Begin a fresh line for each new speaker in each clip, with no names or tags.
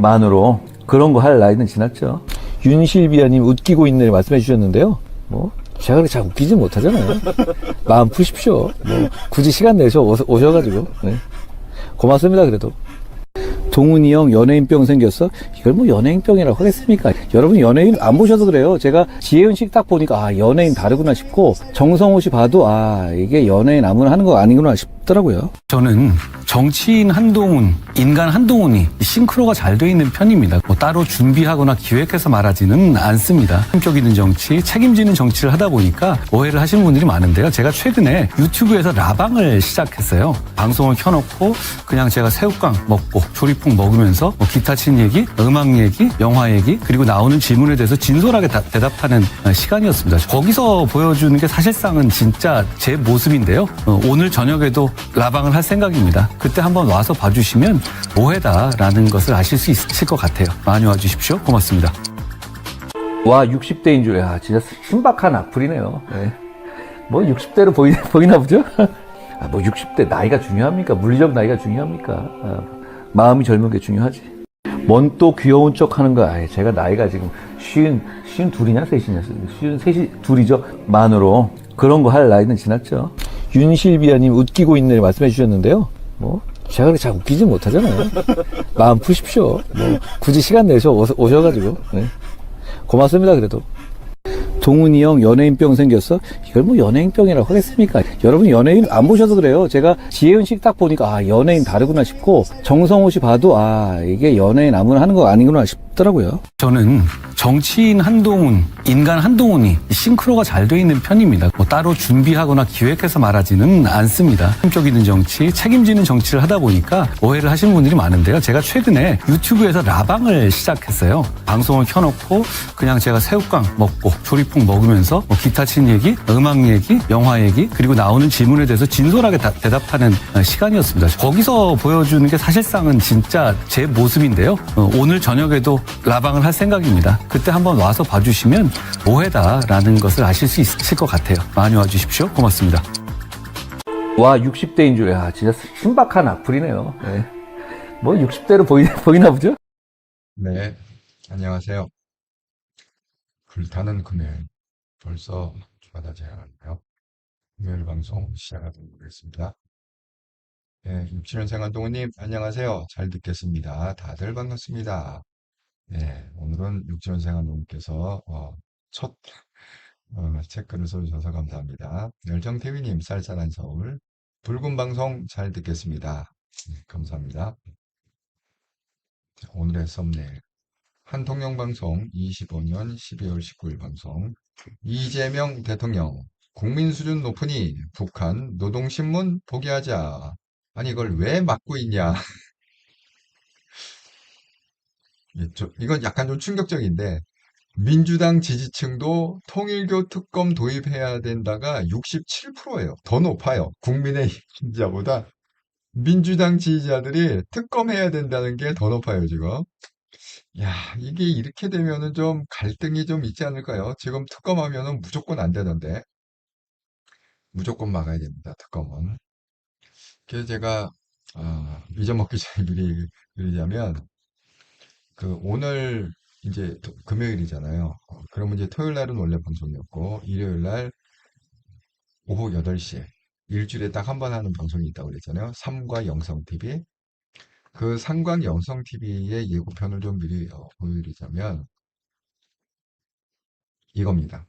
만으로 그런 거 할 나이는 지났죠. 윤실비아님 웃기고 있네 말씀해 주셨는데요. 제가 그렇게 잘 웃기지 못하잖아요. 마음 푸십시오. 굳이 시간 내서 오셔가지고. 네. 고맙습니다, 그래도. 동훈이 형 연예인병 생겼어? 이걸 뭐 연예인병이라고 하겠습니까? 여러분 연예인 안 보셔서 그래요. 제가 지혜은씨 딱 보니까 연예인 다르구나 싶고 정성호 씨 봐도 이게 연예인 아무나 하는 거 아니구나 싶더라고요. 저는 정치인 한동훈, 인간 한동훈이 싱크로가 잘 돼 있는 편입니다. 따로 준비하거나 기획해서 말하지는 않습니다. 품격 있는 정치, 책임지는 정치를 하다 보니까 오해를 하시는 분들이 많은데요. 제가 최근에 유튜브에서 라방을 시작했어요. 방송을 켜놓고 그냥 제가 새우깡 먹고 조리풍 먹으면서 기타 친 얘기, 음악 얘기, 영화 얘기, 그리고 나오는 질문에 대해서 진솔하게 대답하는 시간이었습니다. 거기서 보여주는 게 사실상은 진짜 제 모습인데요. 오늘 저녁에도 라방을 할 생각입니다. 그때 한번 와서 봐주시면 오해다라는 것을 아실 수 있을 것 같아요. 많이 와주십시오. 고맙습니다. 와, 60대인 줄, 진짜 신박한 악플이네요. 네. 60대로 보이나 보죠? 60대 나이가 중요합니까? 물리적 나이가 중요합니까? 마음이 젊은 게 중요하지. 뭔 또 귀여운 척 하는 거야. 제가 나이가 지금 쉰 둘이냐, 셋이냐, 셋이 둘이죠. 만으로 그런 거 할 나이는 지났죠. 윤실비아님 웃기고 있네 말씀해 주셨는데요. 제가 그렇게 잘 웃기지 못하잖아요. 마음 푸십시오. 굳이 시간 내서 오셔가지고. 네. 고맙습니다, 그래도. 동훈이 형 연예인병 생겼어? 이걸 뭐 연예인병이라고 하겠습니까? 여러분 연예인 안 보셔서 그래요. 제가 지혜은씨 딱 보니까 연예인 다르구나 싶고 정성호 씨 봐도 이게 연예인 아무나 하는 거 아니구나 싶더라고요. 저는 정치인 한동훈, 인간 한동훈이 싱크로가 잘 돼 있는 편입니다. 따로 준비하거나 기획해서 말하지는 않습니다. 품격 있는 정치, 책임지는 정치를 하다 보니까 오해를 하시는 분들이 많은데요. 제가 최근에 유튜브에서 라방을 시작했어요. 방송을 켜놓고 그냥 제가 새우깡 먹고 조리풍 먹으면서 기타 친 얘기, 음악 얘기, 영화 얘기, 그리고 나오는 질문에 대해서 진솔하게 대답하는 시간이었습니다. 거기서 보여주는 게 사실상은 진짜 제 모습인데요. 오늘 저녁에도 라방을 할 생각입니다. 그때 한번 와서 봐주시면 오해다라는 것을 아실 수 있을 것 같아요. 많이 와주십시오. 고맙습니다. 와, 60대인 줄, 진짜 신박한 악플이네요. 네. 60대로 보이나 보죠?
네, 안녕하세요. 불타는 금요일, 벌써 주가 다 지나갔네요. 금요일 방송 시작하도록 하겠습니다. 네, 67년생 한동훈님, 안녕하세요. 잘 듣겠습니다. 다들 반갑습니다. 네, 오늘은 67년생 한동훈께서 첫 체크를 써주셔서 감사합니다. 열정태위님, 쌀쌀한 서울, 붉은 방송 잘 듣겠습니다. 감사합니다. 자, 오늘의 썸네일. 한통령 방송 25년 12월 19일 방송. 이재명 대통령 국민 수준 높으니 북한 노동신문 포기하자. 아니 이걸 왜 막고 있냐. 이건 약간 좀 충격적인데 민주당 지지층도 통일교 특검 도입해야 된다가 67%예요. 더 높아요. 국민의힘 지지자보다 민주당 지지자들이 특검해야 된다는 게 더 높아요, 지금. 야, 이게 이렇게 되면은 좀 갈등이 좀 있지 않을까요? 지금 특검하면은 무조건 안 되는데, 무조건 막아야 됩니다, 특검은. 그래서 제가, 잊어먹기 전에 미리 드리자면, 오늘 이제 금요일이잖아요. 그러면 이제 토요일 날은 원래 방송이었고, 일요일 날 오후 8시에 일주일에 딱 한 번 하는 방송이 있다고 그랬잖아요. 삼과 영성 TV. 그 삼광 영성 TV의 예고편을 좀 미리 보여드리자면, 이겁니다.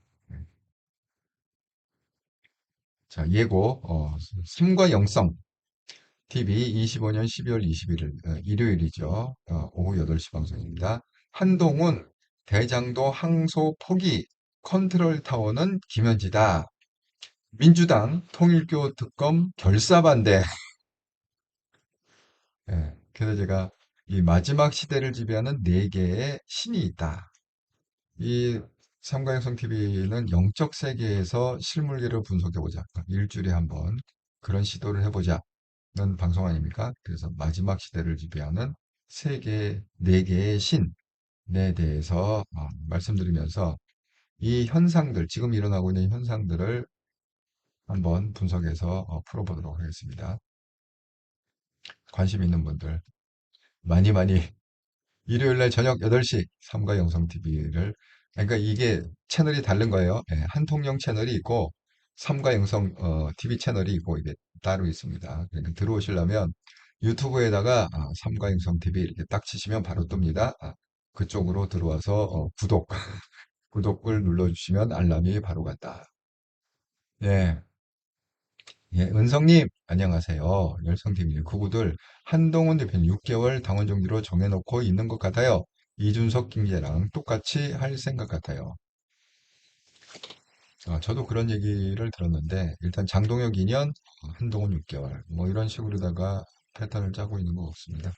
자, 예고, 삼과 영성 TV 25년 12월 21일, 일요일이죠. 오후 8시 방송입니다. 한동훈, 대장도 항소 포기, 컨트롤 타워는 김현지다. 민주당 통일교 특검 결사반대. 예, 그래서 제가 이 마지막 시대를 지배하는 네 개의 신이 있다. 이 삼가영성 TV는 영적 세계에서 실물계를 분석해보자. 일주일에 한 번 그런 시도를 해보자는 방송 아닙니까? 그래서 마지막 시대를 지배하는 네 개의 신에 대해서 말씀드리면서 이 현상들, 지금 일어나고 있는 현상들을 한번 분석해서 풀어보도록 하겠습니다. 관심 있는 분들 많이 일요일 날 저녁 8시 삼가 영성 TV를 그러니까 이게 채널이 다른 거예요. 예, 한통령 채널이 있고 삼가 영성 TV 채널이 있고 이게 따로 있습니다. 그러니까 들어오시려면 유튜브에다가 삼가 영성 TV 이렇게 딱 치시면 바로 뜹니다. 그쪽으로 들어와서 구독을 눌러주시면 알람이 바로 간다. 예, 예, 은성님, 안녕하세요. 열성TV 구구들 한동훈 대표는 6개월 당원 정지로 정해놓고 있는 것 같아요. 이준석 김제랑 똑같이 할 생각 같아요. 저도 그런 얘기를 들었는데, 일단 장동혁 2년, 한동훈 6개월, 뭐 이런 식으로다가 패턴을 짜고 있는 것 같습니다.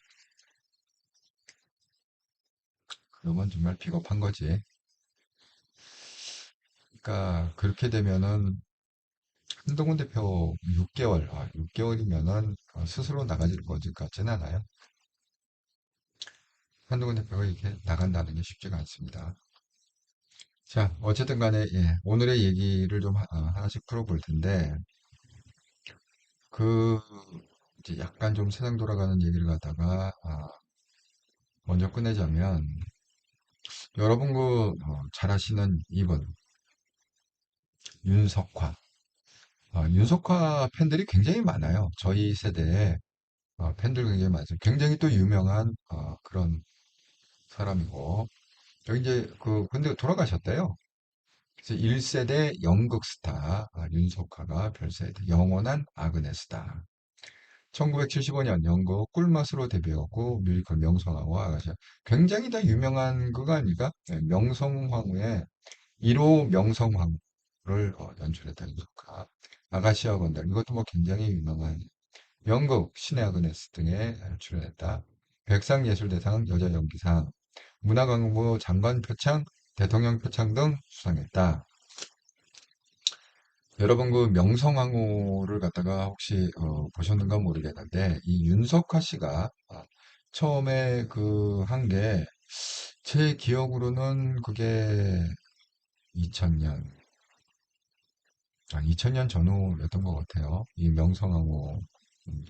그러면 정말 비겁한 거지. 그러니까 그렇게 되면은 한동훈 대표 6개월, 6개월이면은 스스로 나가질 것 같지는 않아요. 한동훈 대표가 이렇게 나간다는 게 쉽지가 않습니다. 자, 어쨌든 간에, 예, 오늘의 얘기를 좀 하나씩 풀어볼 텐데, 그, 이제 약간 좀 세상 돌아가는 얘기를 갖다가, 먼저 끝내자면, 여러분 잘 아시는 이분, 윤석화. 윤석화 팬들이 굉장히 많아요. 저희 세대에 팬들 굉장히 많아요. 굉장히 또 유명한, 그런 사람이고, 여기 이제 근데 돌아가셨대요. 그래서 1세대 연극 스타, 윤석화가 별세대, 영원한 아그네스다. 1975년 연극 꿀맛으로 데뷔하고 뮤지컬 명성황후 아가씨. 굉장히 다 유명한 그거 아닙니까? 네, 명성황후의 1호 명성황후를 연출했다. 윤석화. 아가씨와 건달. 이것도 뭐 굉장히 유명한 연극 신의 아그네스 등에 출연했다. 백상예술대상 여자연기상, 문화관광부 장관 표창, 대통령 표창 등 수상했다. 여러분 명성황후를 갖다가 혹시 보셨는가 모르겠는데 이 윤석화 씨가 처음에 한 게 제 기억으로는 그게 2000년 2000년 전후였던 것 같아요. 이 명성황후 음,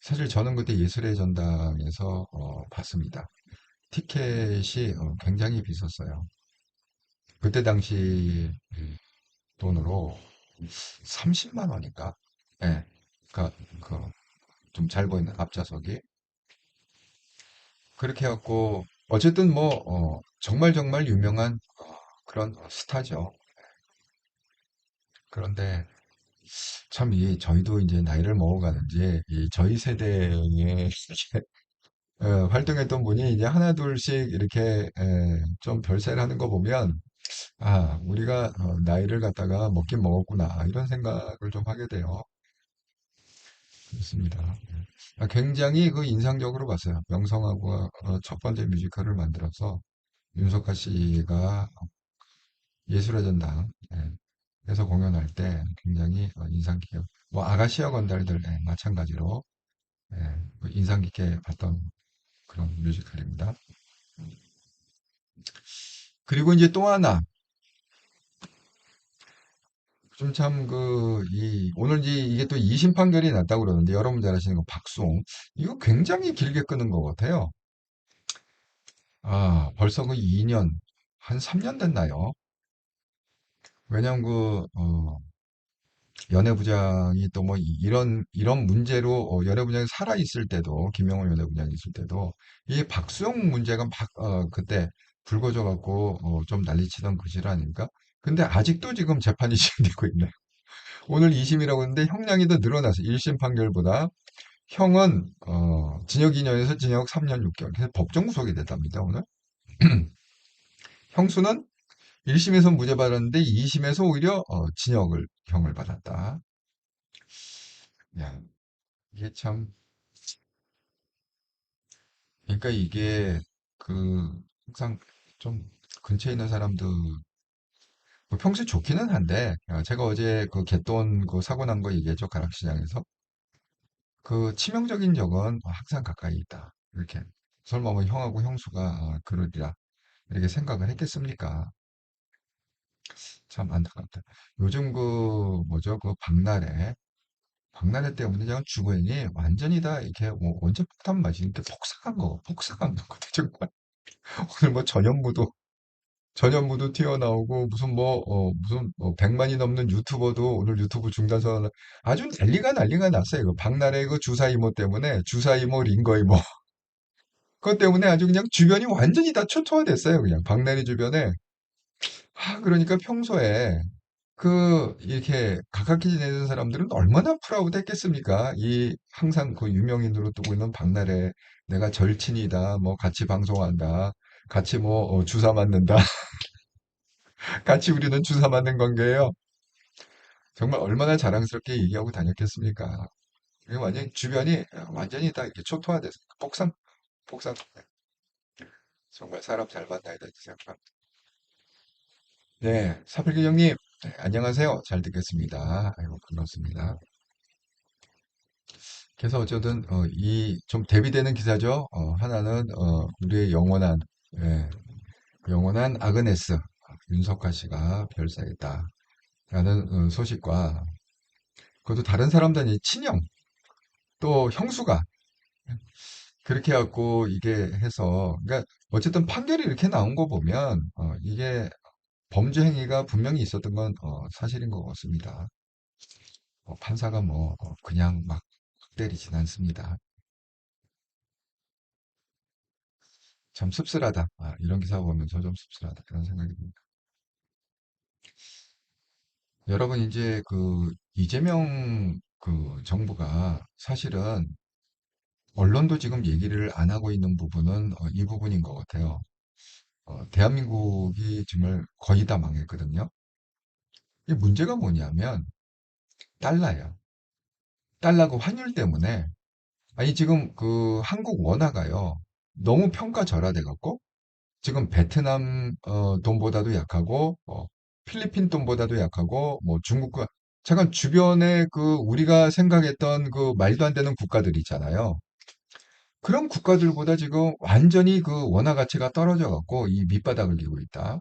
사실 저는 그때 예술의 전당에서 봤습니다. 티켓이 굉장히 비쌌어요. 그때 당시 돈으로 30만 원인가? 예. 그러니까 좀 잘 보이는 앞좌석이. 그렇게 해갖고, 어쨌든 뭐, 정말 정말 유명한 그런 스타죠. 그런데 참, 저희도 이제 나이를 먹어가는지, 저희 세대에 활동했던 분이 이제 하나, 둘씩 이렇게 좀 별세를 하는 거 보면, 우리가 나이를 갖다가 먹긴 먹었구나, 이런 생각을 좀 하게 돼요. 그렇습니다. 굉장히 인상적으로 봤어요. 명성하고 첫 번째 뮤지컬을 만들어서 윤석아 씨가 예술의 전당 에서 공연할 때 굉장히 인상 깊게 뭐 아가씨와 건달들 마찬가지로 인상 깊게 봤던 그런 뮤지컬입니다. 그리고 이제 또 하나 좀 참 오늘 이제 이게 또 2심 판결이 났다고 그러는데 여러분 잘 아시는 거 박수홍 이거 굉장히 길게 끄는 것 같아요. 벌써 2년 한 3년 됐나요? 왜냐면 연애부장이 또 뭐 이런 문제로 연애부장이 살아있을 때도 김영호 연애부장이 있을 때도 이 박수영 문제가 막 그때 불거져 갖고 좀 난리치던 그 실 아닙니까? 근데 아직도 지금 재판이 진행되고 있네요. 오늘 2심이라고 했는데 형량이 더 늘어나서 1심 판결보다 형은 징역 2년에서 징역 3년 6개월. 그래서 법정 구속이 됐답니다, 오늘. 형수는 1심에서 무죄 받았는데 2심에서 오히려 징역을 형을 받았다. 야, 이게 참 그러니까 이게 항상 좀 근처에 있는 사람들 뭐 평소에 좋기는 한데 제가 어제 개돈 사고 난 거 얘기했죠 가락시장에서 치명적인 적은 항상 가까이 있다 이렇게 설마 뭐 형하고 형수가 그러리라 이렇게 생각을 했겠습니까? 참 안타깝다. 요즘 뭐죠 박나래 때문에 그냥 주거인이 완전히 다 이렇게 원전 폭탄 맞이 이렇게 폭삭한 거거든요 정말. 오늘 뭐 전현무도 튀어나오고 무슨 100만이 넘는 유튜버도 오늘 유튜브 중단 선언 아주 난리가 났어요. 이거 박나래 그 주사 이모 때문에 주사 이모 링거 이모 그것 때문에 아주 그냥 주변이 완전히 다 초토화됐어요. 그냥 박나래 주변에 그러니까 평소에 이렇게 가깝게 지내는 사람들은 얼마나 프라우드 했겠습니까? 항상 그 유명인으로 뜨고 있는 박나래, 내가 절친이다, 뭐 같이 방송한다, 같이 주사 맞는다, 같이 우리는 주사 맞는 관계예요. 정말 얼마나 자랑스럽게 얘기하고 다녔겠습니까? 이게 완전히 주변이 완전히 다 이렇게 초토화돼서 폭삭. 정말 사람 잘 만나야 된다 생각합니다. 네, 사필기 형님, 네, 안녕하세요. 잘 듣겠습니다. 아이고, 반갑습니다. 그래서 어쨌든 이 좀 대비되는 기사죠. 하나는 우리의 예, 영원한 아그네스 윤석화 씨가 별세했다라는 소식과 그것도 다른 사람들이 친형 또 형수가 그렇게 해갖고 이게 해서 그러니까 어쨌든 판결이 이렇게 나온 거 보면 이게 범죄 행위가 분명히 있었던 건 사실인 것 같습니다. 판사가 그냥 막 때리진 않습니다. 참 씁쓸하다. 이런 기사 보면서 좀 씁쓸하다. 그런 생각이 듭니다. 여러분, 이제 이재명 정부가 사실은 언론도 지금 얘기를 안 하고 있는 부분은 이 부분인 것 같아요. 대한민국이 정말 거의 다 망했거든요. 이 문제가 뭐냐면 달러예요. 달러 그 환율 때문에 아니 지금 한국 원화가요. 너무 평가절하돼 갖고 지금 베트남 돈보다도 약하고 필리핀 돈보다도 약하고 뭐 중국과 잠깐 주변에 우리가 생각했던 말도 안 되는 국가들 있잖아요. 그런 국가들보다 지금 완전히 원화 가치가 떨어져 갖고 이 밑바닥을 기고 있다.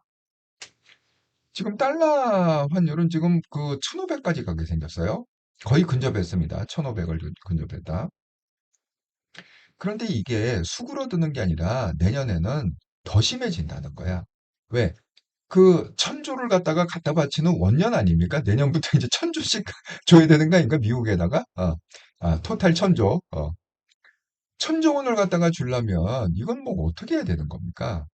지금 달러 환율은 지금 1,500까지 가게 생겼어요. 거의 근접했습니다. 1,500을 근접했다. 그런데 이게 수그러드는 게 아니라 내년에는 더 심해진다는 거야. 왜? 1,000조를 갖다 바치는 원년 아닙니까? 내년부터 이제 1,000조씩 줘야 되는 거 아닌가? 미국에다가? 토탈 1,000조. 1,000조 원을 갖다가 주려면 이건 뭐 어떻게 해야 되는 겁니까?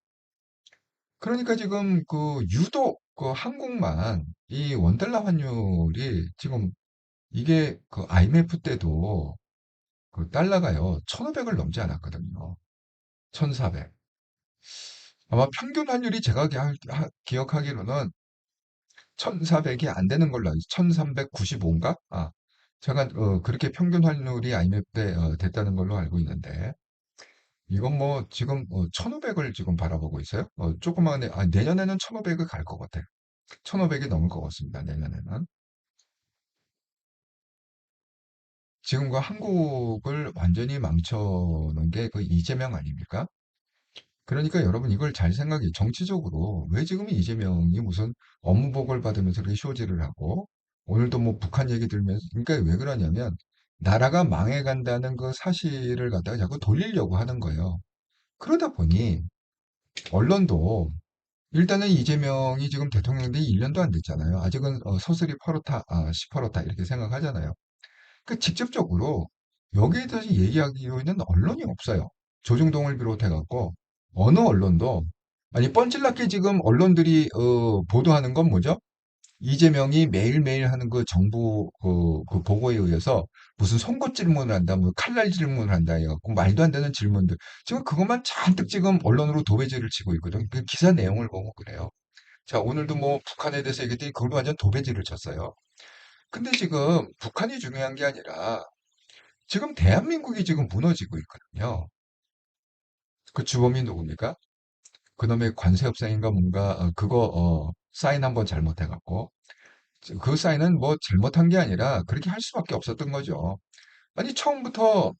그러니까 지금 유독 한국만 이 원달러 환율이 지금 이게 IMF 때도 달러가요, 1,500을 넘지 않았거든요. 1,400. 아마 평균 환율이 제가 기억하기로는 1,400이 안 되는 걸로 알고, 1,395인가? 제가 그렇게 평균 환율이 IMF 때 됐다는 걸로 알고 있는데, 이건 뭐 지금 1,500을 지금 바라보고 있어요. 내년에는 1,500을 갈 것 같아요. 1,500이 넘을 것 같습니다. 내년에는. 지금과 한국을 완전히 망쳐놓은 게 이재명 아닙니까? 그러니까 여러분 이걸 잘 생각해. 정치적으로 왜 지금 이재명이 무슨 업무보고를 받으면서 그렇게 쇼지를 하고 오늘도 뭐 북한 얘기 들으면서 그러니까 왜 그러냐면 나라가 망해간다는 그 사실을 갖다가 자꾸 돌리려고 하는 거예요. 그러다 보니 언론도 일단은 이재명이 지금 대통령 된 1년도 안 됐잖아요. 아직은 서슬이 퍼렇다, 시퍼렇다 이렇게 생각하잖아요. 그 직접적으로 여기에 대해서 얘기하기로 있는 언론이 없어요. 조중동을 비롯해갖고 어느 언론도 아니 뻔질나게 지금 언론들이 보도하는 건 뭐죠? 이재명이 매일매일 하는 정부 보고에 의해서 무슨 송곳 질문을 한다, 뭐 칼날 질문을 한다 해갖고 말도 안 되는 질문들 지금 그것만 잔뜩 지금 언론으로 도배질을 치고 있거든. 그 기사 내용을 보고 그래요. 자, 오늘도 뭐 북한에 대해서 얘기했더니 그걸 완전 도배질을 쳤어요. 근데 지금 북한이 중요한 게 아니라 지금 대한민국이 지금 무너지고 있거든요. 그 주범이 누굽니까? 그놈의 관세 협상인가 뭔가 그거 사인 한번 잘못해갖고 그 사인은 뭐 잘못한 게 아니라 그렇게 할 수밖에 없었던 거죠. 아니 처음부터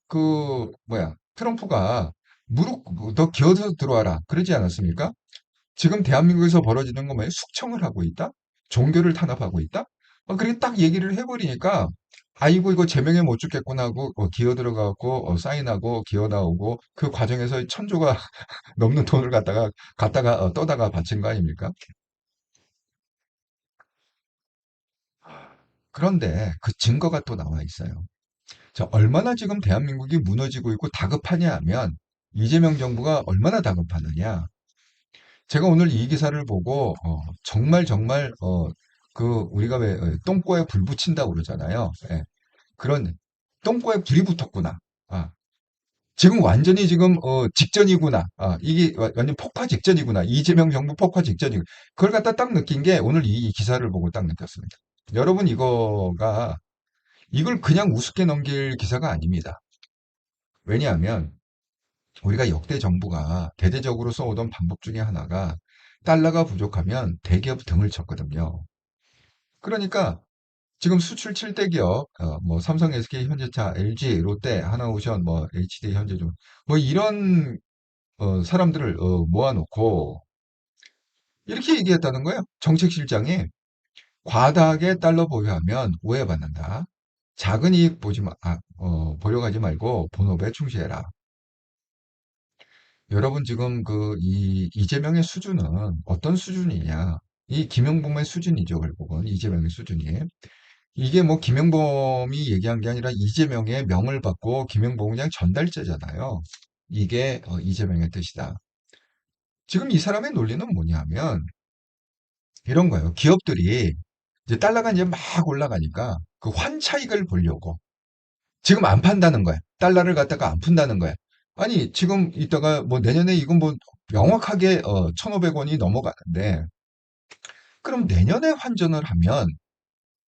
트럼프가 무릎 너 기어서 들어와라 그러지 않았습니까? 지금 대한민국에서 벌어지는 거 뭐예요? 숙청을 하고 있다? 종교를 탄압하고 있다? 그렇게 딱 얘기를 해버리니까 아이고, 이거 제명에 못 죽겠구나 하고, 기어 들어가고, 사인하고, 기어 나오고, 그 과정에서 천조가 넘는 돈을 떠다가 바친 거 아닙니까? 그런데 그 증거가 또 나와 있어요. 자, 얼마나 지금 대한민국이 무너지고 있고 다급하냐 하면, 이재명 정부가 얼마나 다급하느냐. 제가 오늘 이 기사를 보고, 정말, 우리가 왜, 똥꼬에 불 붙인다고 그러잖아요. 예, 그런, 똥꼬에 불이 붙었구나. 아, 지금 완전히 지금 직전이구나. 이게 완전 폭파 직전이구나. 이재명 정부 폭파 직전이구나. 그걸 갖다 딱 느낀 게 오늘 이 기사를 보고 딱 느꼈습니다. 여러분 이걸 그냥 우습게 넘길 기사가 아닙니다. 왜냐하면 우리가 역대 정부가 대대적으로 써오던 방법 중에 하나가 달러가 부족하면 대기업 등을 쳤거든요. 그러니까 지금 수출 7대 기업, 뭐 삼성, SK, 현대차, LG, 롯데, 하나오션, 뭐 HD, 현대중, 뭐 이런 사람들을 모아놓고 이렇게 얘기했다는 거예요. 정책실장이 과다하게 달러 보유하면 오해받는다. 작은 이익 보려고 하지 말고 본업에 충실해라. 여러분 지금 이재명의 수준은 어떤 수준이냐? 이 김영범의 수준이죠, 결국은 이재명의 수준이. 이게 뭐 김영범이 얘기한 게 아니라 이재명의 명을 받고 김영범은 그냥 전달자잖아요. 이게 이재명의 뜻이다. 지금 이 사람의 논리는 뭐냐면 이런 거예요. 기업들이 이제 달러가 이제 막 올라가니까 그 환차익을 보려고 지금 안 판다는 거야. 달러를 갖다가 안 푼다는 거야. 아니, 지금 이따가 뭐 내년에 이건 뭐 명확하게 1,500원이 넘어가는데 그럼 내년에 환전을 하면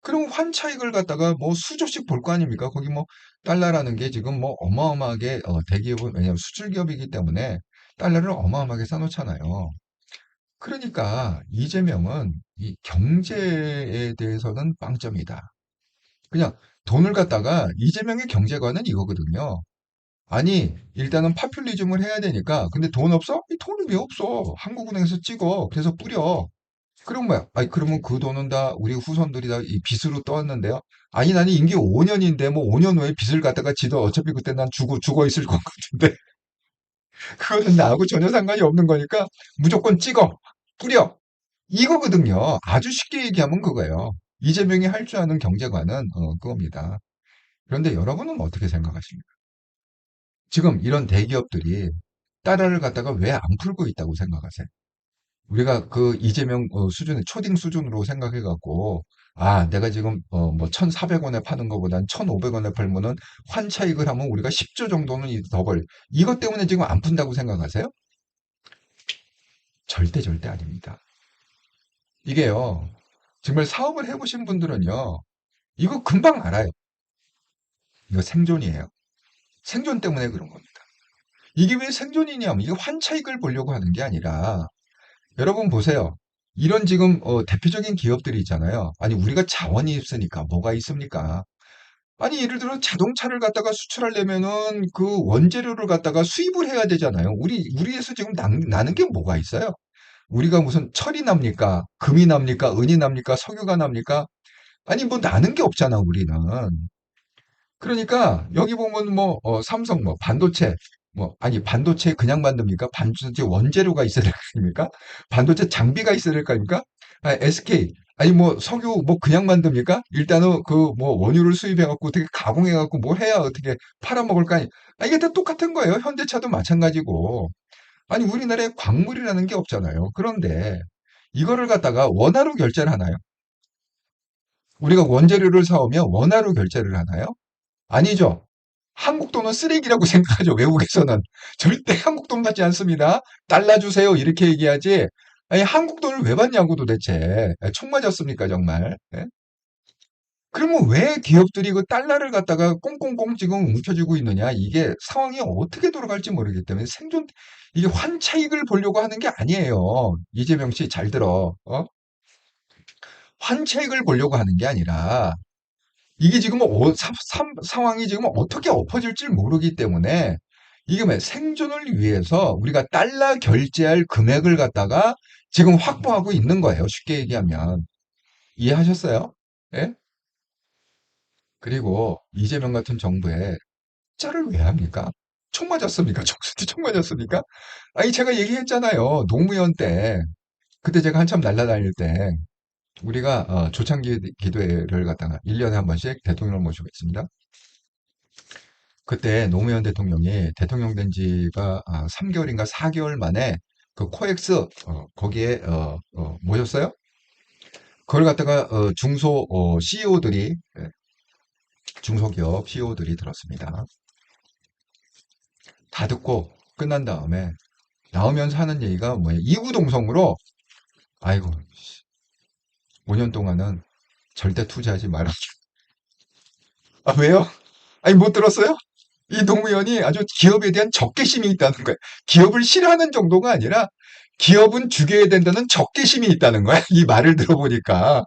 그럼 환차익을 갖다가 뭐 수조씩 볼 거 아닙니까? 거기 뭐 달러라는 게 지금 뭐 어마어마하게 대기업은 왜냐하면 수출 기업이기 때문에 달러를 어마어마하게 쌓놓잖아요. 그러니까 이재명은 이 경제에 대해서는 빵점이다. 그냥 돈을 갖다가 이재명의 경제관은 이거거든요. 아니, 일단은 파퓰리즘을 해야 되니까, 근데 돈 없어? 이 돈이 왜 없어? 한국은행에서 찍어. 그래서 뿌려. 그럼 뭐야? 아니, 그러면 그 돈은 다 우리 후손들이 다 이 빚으로 떠왔는데요? 아니, 나는 임기 5년인데, 뭐 5년 후에 빚을 갖다가 지도 어차피 그때 난 죽어 있을 것 같은데. 그거는 나하고 전혀 상관이 없는 거니까 무조건 찍어. 뿌려. 이거거든요. 아주 쉽게 얘기하면 그거예요. 이재명이 할 줄 아는 경제관은 그겁니다. 그런데 여러분은 어떻게 생각하십니까? 지금 이런 대기업들이 달러를 갖다가 왜 안 풀고 있다고 생각하세요? 우리가 그 이재명 수준의 초딩 수준으로 생각해갖고 내가 지금 뭐 1,400원에 파는 것보단 1,500원에 팔면은 환차익을 하면 우리가 10조 정도는 더 벌. 이것 때문에 지금 안 푼다고 생각하세요? 절대 아닙니다. 이게요. 정말 사업을 해보신 분들은요. 이거 금방 알아요. 이거 생존이에요. 생존 때문에 그런 겁니다. 이게 왜 생존이냐면 이게 환차익을 보려고 하는 게 아니라 여러분 보세요. 이런 지금 대표적인 기업들이 있잖아요. 아니 우리가 자원이 있으니까 뭐가 있습니까? 아니 예를 들어 자동차를 갖다가 수출하려면은 그 원재료를 갖다가 수입을 해야 되잖아요. 우리에서 지금 나는 게 뭐가 있어요? 우리가 무슨 철이 납니까? 금이 납니까? 은이 납니까? 석유가 납니까? 아니 뭐 나는 게 없잖아 우리는. 그러니까 여기 보면 뭐 삼성 뭐 반도체 뭐 아니 반도체 그냥 만듭니까? 반도체 원재료가 있어야 될 거 아닙니까? 반도체 장비가 있어야 될 거 아닙니까? SK 아니 뭐 석유 뭐 그냥 만듭니까? 일단은 그 뭐 원유를 수입해 갖고 어떻게 가공해 갖고 뭐 해야 어떻게 팔아먹을 거 아니? 이게 다 똑같은 거예요. 현대차도 마찬가지고. 아니 우리나라에 광물이라는 게 없잖아요. 그런데 이거를 갖다가 원화로 결제를 하나요? 우리가 원재료를 사오면 원화로 결제를 하나요? 아니죠. 한국 돈은 쓰레기라고 생각하죠. 외국에서는. 절대 한국 돈 받지 않습니다. 달러 주세요. 이렇게 얘기하지. 아니, 한국 돈을 왜 받냐고 도대체. 총 맞았습니까, 정말. 예? 그러면 왜 기업들이 그 달러를 갖다가 꽁꽁꽁 지금 움켜쥐고 있느냐. 이게 상황이 어떻게 돌아갈지 모르기 때문에 이게 환차익을 보려고 하는 게 아니에요. 이재명 씨 잘 들어. 환차익을 보려고 하는 게 아니라 이게 지금 상황이 지금 어떻게 엎어질지 모르기 때문에 이게 뭐 생존을 위해서 우리가 달러 결제할 금액을 갖다가 지금 확보하고 있는 거예요. 쉽게 얘기하면. 이해하셨어요? 예? 그리고 이재명 같은 정부에 자를 왜 합니까? 총 맞았습니까? 총수한테 총 맞았습니까? 아니, 제가 얘기했잖아요. 노무현 때, 그때 제가 한참 날아다닐 때, 우리가 조창기 기도회를 갖다가 1년에 한 번씩 대통령을 모시고 있습니다. 그때 노무현 대통령이 대통령 된 지가 3개월인가 4개월 만에 그 코엑스 거기에 모셨어요. 그걸 갖다가 중소 CEO들이 중소기업 CEO들이 들었습니다. 다 듣고 끝난 다음에 나오면서 하는 얘기가 뭐예요? 이구동성으로 아이고 5년 동안은 절대 투자하지 말아. 아 왜요? 아니 못 들었어요? 이 노무현이 아주 기업에 대한 적개심이 있다는 거예요. 기업을 싫어하는 정도가 아니라 기업은 죽여야 된다는 적개심이 있다는 거야. 이 말을 들어보니까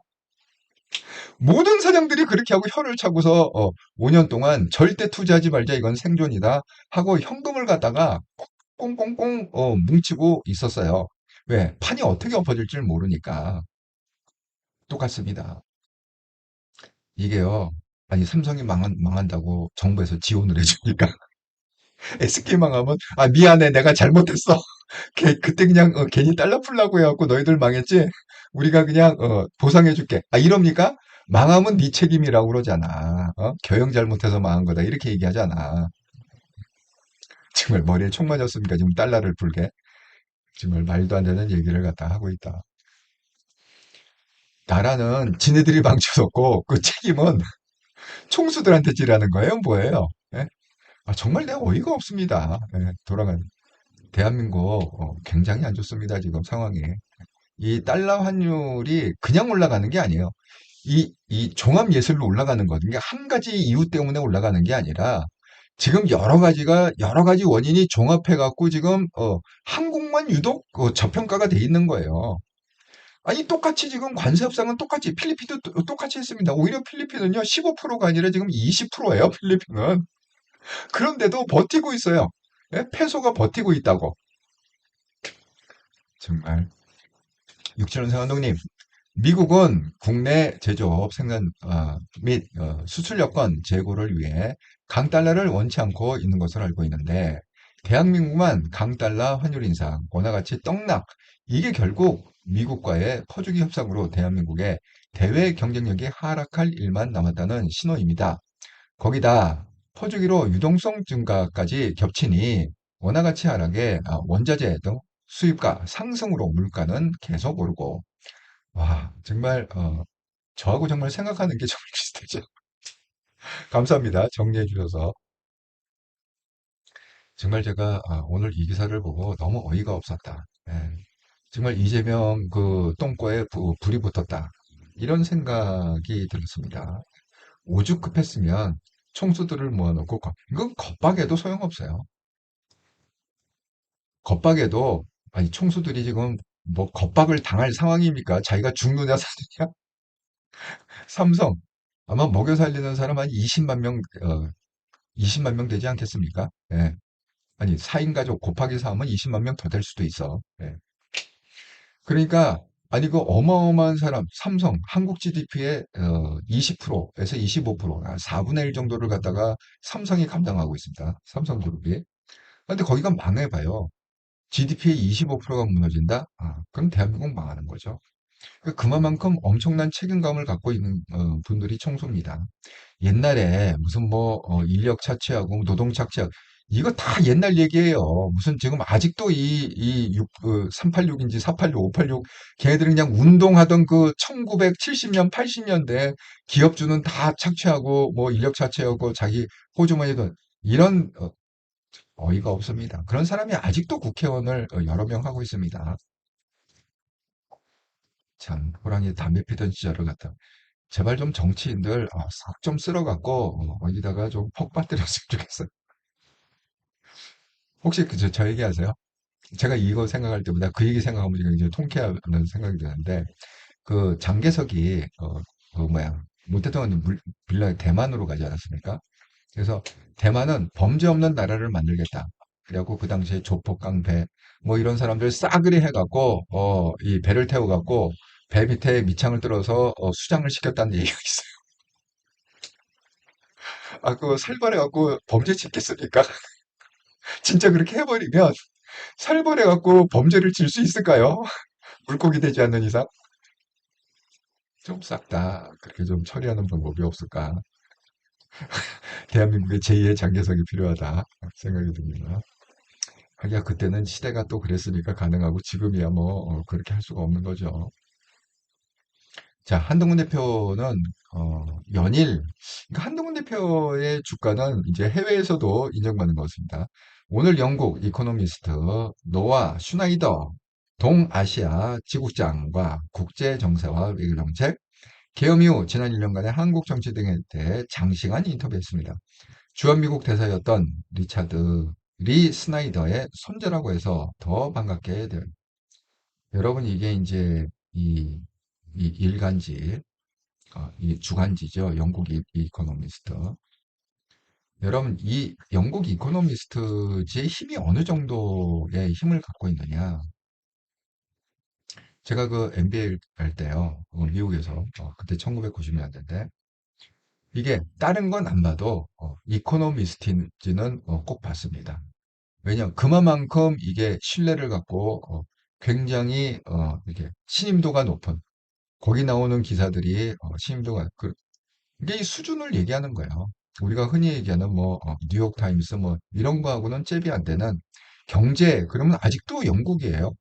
모든 사장들이 그렇게 하고 혀를 차고서 5년 동안 절대 투자하지 말자 이건 생존이다 하고 현금을 갖다가 꽁꽁꽁 뭉치고 있었어요. 왜? 판이 어떻게 엎어질지 모르니까 똑같습니다. 이게요. 아니 삼성이 망한다고 정부에서 지원을 해주니까 SK 망하면 아 미안해 내가 잘못했어. 그때 그냥 괜히 달러 풀라고 해갖고 너희들 망했지. 우리가 그냥 보상해줄게. 아 이럽니까? 망하면 네 책임이라고 그러잖아. 경영 잘못해서 망한 거다 이렇게 얘기하잖아. 정말 머리에 총 맞았습니까? 지금 달러를 풀게. 정말 말도 안 되는 얘기를 갖다 하고 있다. 나라는 지네들이 망쳐놓고 그 책임은 총수들한테 지라는 거예요? 뭐예요? 예? 아, 정말 내가 어이가 없습니다. 예, 돌아간 대한민국 굉장히 안 좋습니다. 지금 상황이. 이 달러 환율이 그냥 올라가는 게 아니에요. 이 종합예술로 올라가는 거거든요. 한 가지 이유 때문에 올라가는 게 아니라 지금 여러 가지 원인이 종합해갖고 지금 한국만 유독 저평가가 돼 있는 거예요. 아니 똑같이 지금 관세 협상은 똑같이 필리핀도 똑같이 했습니다. 오히려 필리핀은요 15%가 아니라 지금 20%예요. 필리핀은. 그런데도 버티고 있어요. 예? 페소가 버티고 있다고. 정말 육칠원 상한동님 미국은 국내 제조업 생산 및 수출 여건 제고를 위해 강달러를 원치 않고 있는 것으로 알고 있는데 대한민국만 강달러 환율 인상, 원화 가치 떡락 이게 결국 미국과의 퍼주기 협상으로 대한민국의 대외 경쟁력이 하락할 일만 남았다는 신호입니다. 거기다 퍼주기로 유동성 증가까지 겹치니 원화 가치 하락에 원자재 등 수입가 상승으로 물가는 계속 오르고 와, 정말, 저하고 정말 생각하는 게 정말 비슷하죠. 감사합니다. 정리해 주셔서. 정말 제가, 오늘 이 기사를 보고 너무 어이가 없었다. 예. 정말 이재명 그 똥꼬에 불이 붙었다. 이런 생각이 들었습니다. 오죽급했으면 총수들을 모아놓고, 이건 겁박에도 소용없어요. 겁박에도, 아니, 총수들이 지금 뭐 겁박을 당할 상황입니까? 자기가 죽느냐, 사느냐? 삼성. 아마 먹여 살리는 사람 한 20만 명, 20만 명 되지 않겠습니까? 예. 아니, 4인 가족 곱하기 4하면 20만 명 더 될 수도 있어. 예. 그러니까, 아니, 그 어마어마한 사람, 삼성, 한국 GDP의 20%에서 25%, 4분의 1 정도를 갖다가 삼성이 감당하고 있습니다. 삼성그룹이. 근데 거기가 망해봐요. GDP의 25%가 무너진다? 그럼 대한민국 망하는 거죠. 그만큼 엄청난 책임감을 갖고 있는 분들이 총수입니다. 옛날에 무슨 뭐 인력 차치하고 노동 착취하고 이거 다 옛날 얘기예요. 무슨 지금 아직도 이 386인지 486, 586 걔네들은 그냥 운동하던 그 1970년, 80년대 기업주는 다 착취하고 뭐 인력 차치하고 자기 호주머니 돈 이런 어이가 없습니다. 그런 사람이 아직도 국회의원을 여러 명 하고 있습니다. 참 호랑이 담배 피던 시절을 갖다 제발 좀 정치인들 싹 좀 쓸어갖고 어디다가 좀 퍽 빠뜨렸으면 좋겠어요. 혹시 저 얘기 아세요? 제가 이거 생각할 때보다 그 얘기 생각하면 지금 이제 통쾌하는 생각이 드는데 그 장개석이 그 뭐야 문 대통령이 빌라 대만으로 가지 않았습니까? 그래서 대만은 범죄 없는 나라를 만들겠다. 그래갖고 그 당시에 조폭 깡패 뭐 이런 사람들 싸그리 해갖고 이 배를 태워갖고 배 밑에 밑창을 뚫어서 수장을 시켰다는 얘기가 있어요. 아, 그 살벌해갖고 범죄 짓겠습니까? 진짜 그렇게 해버리면 살벌해갖고 범죄를 질 수 있을까요? 물고기 되지 않는 이상? 좀 싹 다 그렇게 좀 처리하는 방법이 없을까? 대한민국의 제2의 장개석이 필요하다 생각이 듭니다. 하기야 그때는 시대가 또 그랬으니까 가능하고 지금이야 뭐 그렇게 할 수가 없는 거죠. 자, 한동훈 대표는 연일 그러니까 한동훈 대표의 주가는 이제 해외에서도 인정받는 것 같습니다. 오늘 영국 이코노미스트 노아 슈나이더 동아시아 지국장과 국제 정세와 외교 정책 개엄 이후 지난 1년간의 한국 정치 등에 대해 장시간 인터뷰했습니다. 주한미국 대사였던 리차드 리 스나이더의 손자라고 해서 더 반갑게 돼요. 여러분 이게 이제 이, 이 일간지, 이 주간지죠. 영국 이코노미스트. 여러분 이 영국 이코노미스트의 힘이 어느 정도의 힘을 갖고 있느냐? 제가 그 MBA 할 때요, 미국에서 그때 1990년대인데 이게 다른 건 안 봐도 이코노미스트인지는 꼭 봤습니다. 왜냐면 그만큼 이게 신뢰를 갖고 굉장히 이렇게 신임도가 높은 거기 나오는 기사들이 신임도가 이게 이 수준을 얘기하는 거예요. 우리가 흔히 얘기하는 뭐 뉴욕 타임스 뭐 이런 거하고는 잽이 안 되는 경제 그러면 아직도 영국이에요.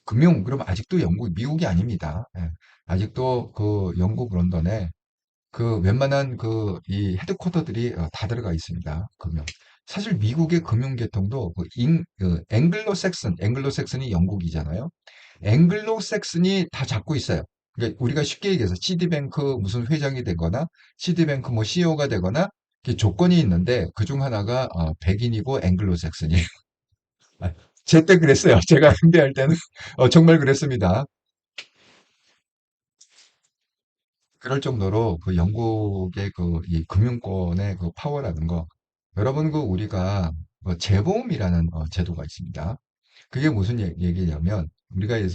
금융 그러면 아직도 영국 미국이 아닙니다. 예. 아직도 그 영국 런던에 그 웬만한 그 이 헤드쿼터들이 다 들어가 있습니다. 금융. 사실 미국의 금융 계통도 그 앵글로색슨이 영국이잖아요. 앵글로색슨이 다 잡고 있어요. 그러니까 우리가 쉽게 얘기해서 시디뱅크 무슨 회장이 되거나 시디뱅크 뭐 CEO가 되거나 이렇게 조건이 있는데 그중 하나가 백인이고 앵글로색슨이에요. 제때 그랬어요. 제가 MBA 할 때는 정말 그랬습니다. 그럴 정도로 그 영국의 그 이 금융권의 그 파워라는 거, 여러분 그 우리가 재보험이라는 제도가 있습니다. 그게 무슨 얘기냐면 우리가 예를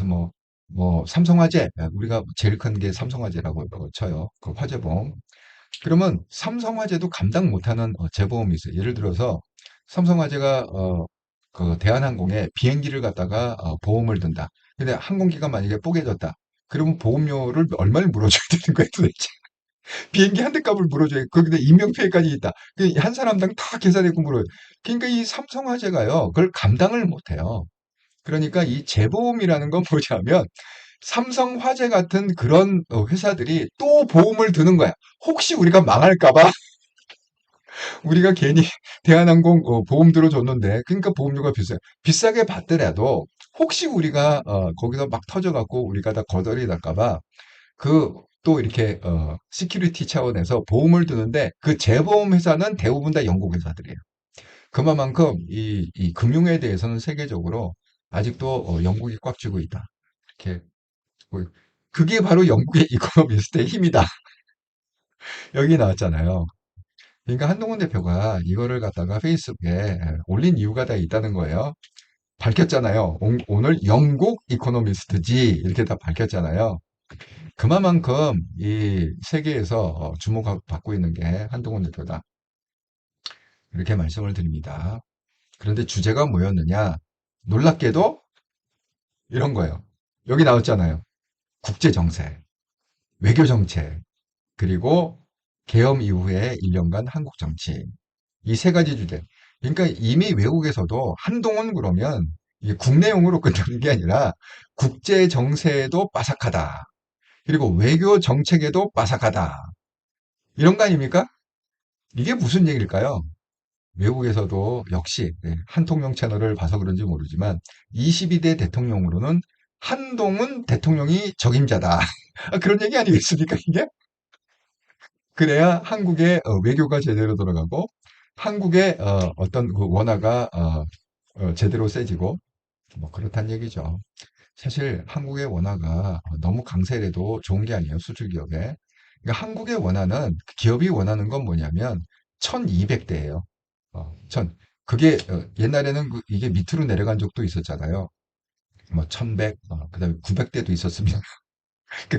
뭐 삼성화재, 우리가 제일 큰 게 삼성화재라고 쳐요. 그 화재보험. 그러면 삼성화재도 감당 못하는 재보험이 있어요. 예를 들어서 삼성화재가 그 대한항공에 비행기를 갖다가 보험을 든다. 근데 항공기가 만약에 뽀개졌다. 그러면 보험료를 얼마를 물어줘야 되는 거예요, 도대체? 비행기 한 대 값을 물어줘야, 거기다 인명피해까지 있다. 한 사람당 다 계산해고 물어요. 그러니까 이 삼성화재가요, 그걸 감당을 못해요. 그러니까 이 재보험이라는 건 뭐냐면, 삼성화재 같은 그런 회사들이 또 보험을 드는 거야. 혹시 우리가 망할까봐 우리가 괜히 대한항공 보험 들어줬는데, 그러니까 보험료가 비싸요. 비싸게 받더라도 혹시 우리가 거기서 막 터져갖고 우리가 다 거덜이 날까봐 또 이렇게 시큐리티 차원에서 보험을 드는데 그 재보험 회사는 대부분 다 영국 회사들이에요. 그만큼 이 금융에 대해서는 세계적으로 아직도 영국이 꽉 쥐고 있다. 이렇게 뭐, 그게 바로 영국의 이코노미스트의 힘이다. 여기 나왔잖아요. 그러니까 한동훈 대표가 이거를 갖다가 페이스북에 올린 이유가 다 있다는 거예요. 밝혔잖아요. 오늘 영국 이코노미스트지 이렇게 다 밝혔잖아요. 그만큼 이 세계에서 주목받고 있는 게 한동훈 대표다. 이렇게 말씀을 드립니다. 그런데 주제가 뭐였느냐? 놀랍게도 이런 거예요. 여기 나왔잖아요. 국제정세, 외교정책, 그리고 계엄 이후의 1년간 한국 정치. 이 세 가지 주제. 그러니까 이미 외국에서도 한동훈 그러면 이게 국내용으로 끝나는 게 아니라 국제정세에도 빠삭하다. 그리고 외교정책에도 빠삭하다. 이런 거 아닙니까? 이게 무슨 얘기일까요? 외국에서도 역시 한통령 채널을 봐서 그런지 모르지만 22대 대통령으로는 한동훈 대통령이 적임자다. 그런 얘기 아니겠습니까, 이게? 그래야 한국의 외교가 제대로 돌아가고 한국의 어떤 그 원화가 제대로 세지고 뭐 그렇단 얘기죠. 사실 한국의 원화가 너무 강세래도 좋은 게 아니에요, 수출 기업에. 그러니까 한국의 원화는 기업이 원하는 건 뭐냐면 1200대예요. 그게 옛날에는 이게 밑으로 내려간 적도 있었잖아요. 뭐 1100, 그다음에 900대도 있었습니다.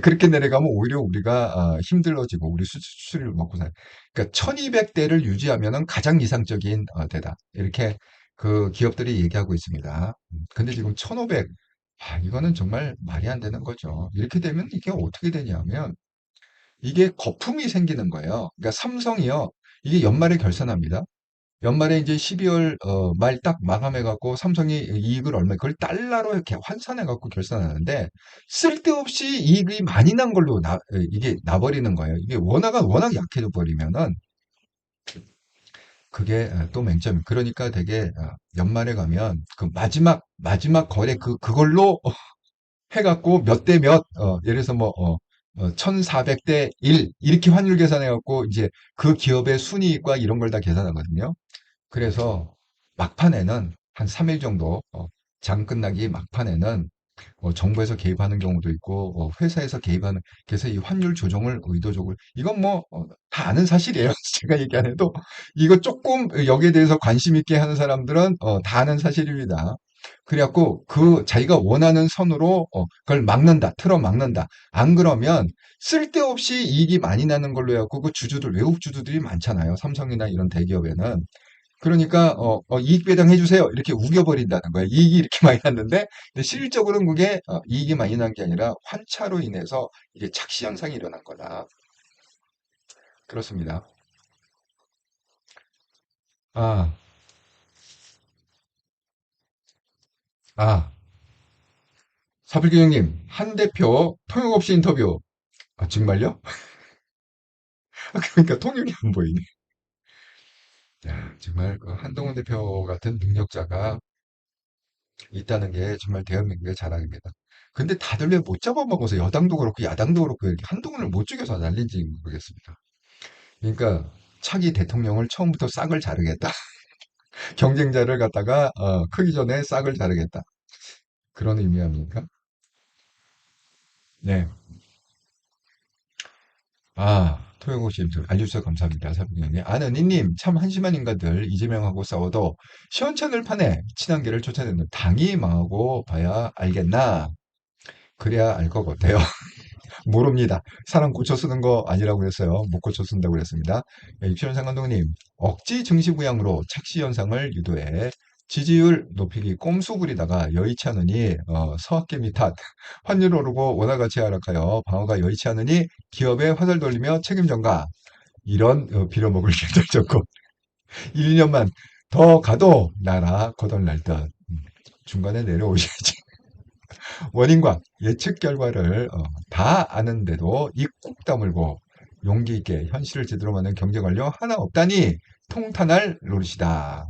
그렇게 내려가면 오히려 우리가 힘들어지고 우리 수출을 먹고 살. 그러니까 1200대를 유지하면은 가장 이상적인 대다. 이렇게 그 기업들이 얘기하고 있습니다. 근데 지금 1500, 이거는 정말 말이 안 되는 거죠. 이렇게 되면 이게 어떻게 되냐면 이게 거품이 생기는 거예요. 그러니까 삼성이요. 이게 연말에 결산합니다. 연말에 이제 12월 말 딱 마감해갖고 삼성이 이익을 얼마, 그걸 달러로 이렇게 환산해갖고 결산하는데 쓸데없이 이익이 많이 난 걸로 이게 나버리는 거예요. 이게 워낙 약해져 버리면은 그게 또 맹점. 그러니까 되게 연말에 가면 그 마지막 거래 그걸로 해갖고 몇 대 몇, 예를 들어서 뭐, 1400대 1, 이렇게 환율 계산해갖고 이제 그 기업의 순이익과 이런 걸 다 계산하거든요. 그래서 막판에는 한 3일 정도, 장 끝나기 막판에는 정부에서 개입하는 경우도 있고, 회사에서 개입하는, 그래서 이 환율 조정을 의도적으로, 이건 뭐, 다 아는 사실이에요. 제가 얘기 안 해도. 이거 조금 여기에 대해서 관심 있게 하는 사람들은, 다 아는 사실입니다. 그래갖고, 자기가 원하는 선으로, 그걸 막는다, 틀어 막는다. 안 그러면, 쓸데없이 이익이 많이 나는 걸로 해갖고, 그 외국 주주들이 많잖아요. 삼성이나 이런 대기업에는. 그러니까 이익 배당해 주세요. 이렇게 우겨버린다는 거예요. 이익이 이렇게 많이 났는데 근데 실질적으로는 그게 이익이 많이 난 게 아니라 환차로 인해서 이게 착시 현상이 일어난 거다. 그렇습니다. 아, 아, 사필규 형님, 한 대표 통역 없이 인터뷰. 정말요? 그러니까 통역이 안 보이네. 야, 정말 그 한동훈 대표 같은 능력자가 있다는 게 정말 대한민국의 자랑입니다. 근데 다들 왜 못 잡아먹어서 여당도 그렇고 야당도 그렇고 이렇게 한동훈을 못 죽여서 난리인지 모르겠습니다. 그러니까 차기 대통령을 처음부터 싹을 자르겠다. 경쟁자를 갖다가 크기 전에 싹을 자르겠다. 그런 의미 아닙니까? 네. 토요고씨 알려주셔서 감사합니다. 사부님이. 아는이님, 참 한심한 인간들 이재명하고 싸워도 시원찮을 판에 친한계를 쫓아내는 당이 망하고 봐야 알겠나? 그래야 알 것 같아요. 모릅니다. 사람 고쳐 쓰는 거 아니라고 그랬어요. 못 고쳐 쓴다고 그랬습니다. 육천원 상관동님, 억지 증시부양으로 착시 현상을 유도해 지지율 높이기 꼼수 부리다가 여의치 않으니 서학개미 탓, 환율 오르고 원화 가치 하락하여 방어가 여의치 않으니 기업에 화살 돌리며 책임 전가, 이런 빌어먹을 결정적고 1, 2년만 더 가도 나라 거덜날 듯. 중간에 내려오셔야지. 원인과 예측 결과를 다 아는데도 입 꾹 다물고 용기 있게 현실을 제대로 맞는 경제 관료 하나 없다니 통탄할 노릇이다.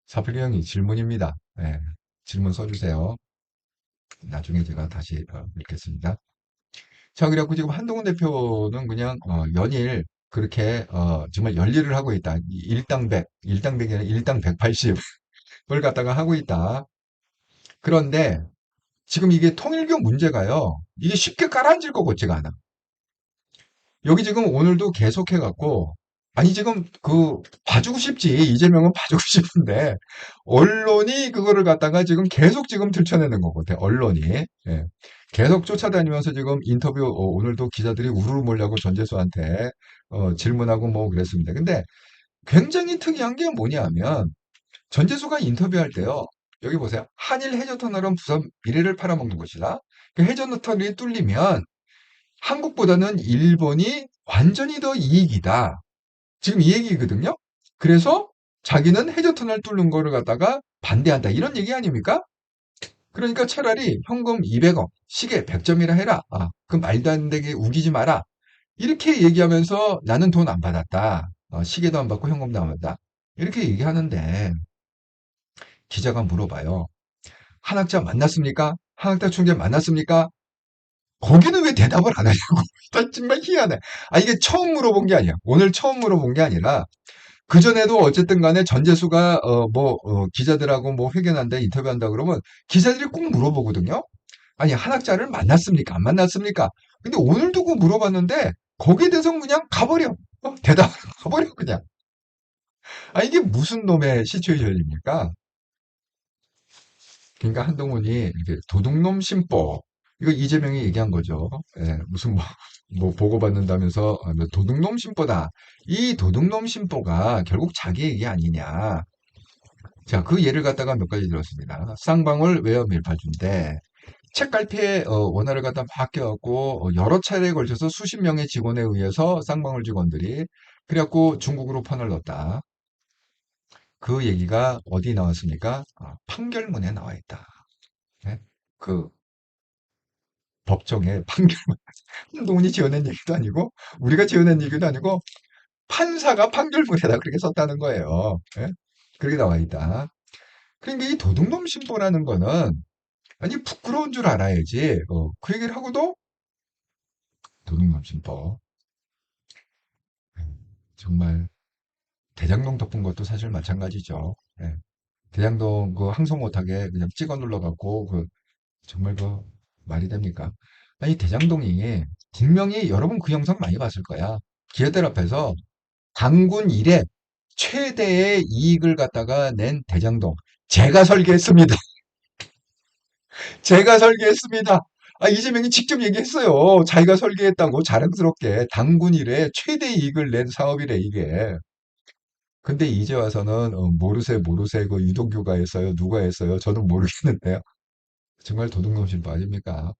사필리 형이 질문입니다. 네, 질문 써주세요. 나중에 제가 다시 읽겠습니다. 자, 그래갖고 지금 한동훈 대표는 그냥 연일 그렇게 정말 열일을 하고 있다. 일당 100, 일당 100이 아니라 일당 180을 갖다가 하고 있다. 그런데 지금 이게 통일교 문제가요. 이게 쉽게 깔아앉을 것 같지가 않아. 여기 지금 오늘도 계속해갖고, 아니, 지금 봐주고 싶지. 이재명은 봐주고 싶은데, 언론이 그거를 갖다가 지금 계속 지금 들춰내는 것 같아. 언론이. 예. 계속 쫓아다니면서 지금 인터뷰, 오늘도 기자들이 우르르 몰려고 전재수한테, 질문하고 뭐 그랬습니다. 근데 굉장히 특이한 게 뭐냐면, 전재수가 인터뷰할 때요. 여기 보세요. 한일 해저터널은 부산 미래를 팔아먹는 것이다. 그 해저터널이 뚫리면 한국보다는 일본이 완전히 더 이익이다. 지금 이 얘기거든요. 그래서 자기는 해저터널 뚫는 거를 갖다가 반대한다. 이런 얘기 아닙니까? 그러니까 차라리 현금 200억, 시계 100점이라 해라. 그 말도 안 되게 우기지 마라. 이렇게 얘기하면서 나는 돈 안 받았다. 시계도 안 받고 현금도 안 받았다. 이렇게 얘기하는데 기자가 물어봐요. 한학자 만났습니까? 한학자 총재 만났습니까? 거기는 왜 대답을 안 하냐고. 나 정말 희한해. 이게 처음 물어본 게 아니야. 오늘 처음 물어본 게 아니라, 그전에도 어쨌든 간에 전재수가, 기자들하고 뭐 회견한다, 인터뷰한다 그러면 기자들이 꼭 물어보거든요? 아니, 한학자를 만났습니까? 안 만났습니까? 근데 오늘 두고 물어봤는데, 거기에 대해서 그냥 가버려. 대답, 가버려, 그냥. 이게 무슨 놈의 시츄에이션입니까? 그러니까 한동훈이 이렇게 도둑놈 심보, 이거 이재명이 얘기한 거죠. 예, 무슨 뭐 보고받는다면서 뭐 도둑놈 신보다. 이 도둑놈 신보가 결국 자기 얘기 아니냐. 자, 그 예를 갖다가 몇 가지 들었습니다. 쌍방울 웨어 밀파주인데 책갈피에 원화를 갖다 바뀌어갖고 여러 차례에 걸쳐서 수십 명의 직원에 의해서 쌍방울 직원들이 그래갖고 중국으로 판을 넣었다. 그 얘기가 어디 나왔습니까? 판결문에 나와 있다. 네? 그 법정에 판결문. 한동훈이 지어낸 얘기도 아니고 우리가 지어낸 얘기도 아니고 판사가 판결문에다 그렇게 썼다는 거예요. 예? 그렇게 나와 있다. 그러니까 이 도둑놈 신보라는 거는 아니 부끄러운 줄 알아야지. 그 얘기를 하고도 도둑놈 신보. 정말 대장동 덮은 것도 사실 마찬가지죠. 예. 대장동 그 항소 못하게 그냥 찍어 눌러갖고 그 정말 그 말이 됩니까? 아니 대장동이 분명히 여러분 그 영상 많이 봤을 거야. 기어들 앞에서 당군 이래 최대의 이익을 갖다가 낸 대장동. 제가 설계했습니다. 제가 설계했습니다. 이재명이 직접 얘기했어요. 자기가 설계했다고 자랑스럽게 당군 이래 최대 이익을 낸 사업이래 이게. 근데 이제 와서는 모르세 그 유동규가 했어요. 누가 했어요? 저는 모르겠는데요. 정말 도둑놈 신부 아닙니까?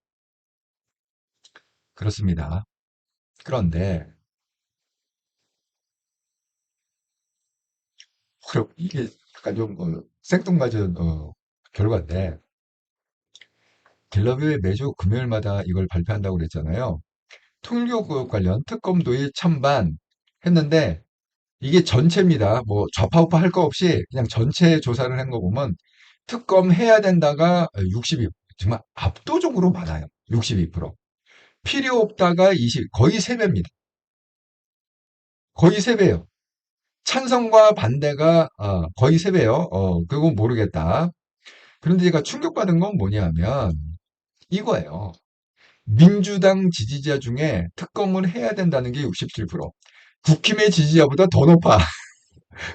그렇습니다. 그런데 그럼 이게 약간 좀 생뚱맞은 결과인데 갤럽이 매주 금요일마다 이걸 발표한다고 그랬잖아요. 통일교육 관련 특검 도입 찬반 했는데 이게 전체입니다. 뭐 좌파우파 할 거 없이 그냥 전체 조사를 한 거 보면 특검 해야 된다가 62, 정말 압도적으로 많아요. 62%. 필요 없다가 20, 거의 3배입니다. 거의 3배예요. 찬성과 반대가 거의 3배예요. 그건 모르겠다. 그런데 제가 충격받은 건 뭐냐면 이거예요. 민주당 지지자 중에 특검을 해야 된다는 게 67%. 국힘의 지지자보다 더 높아.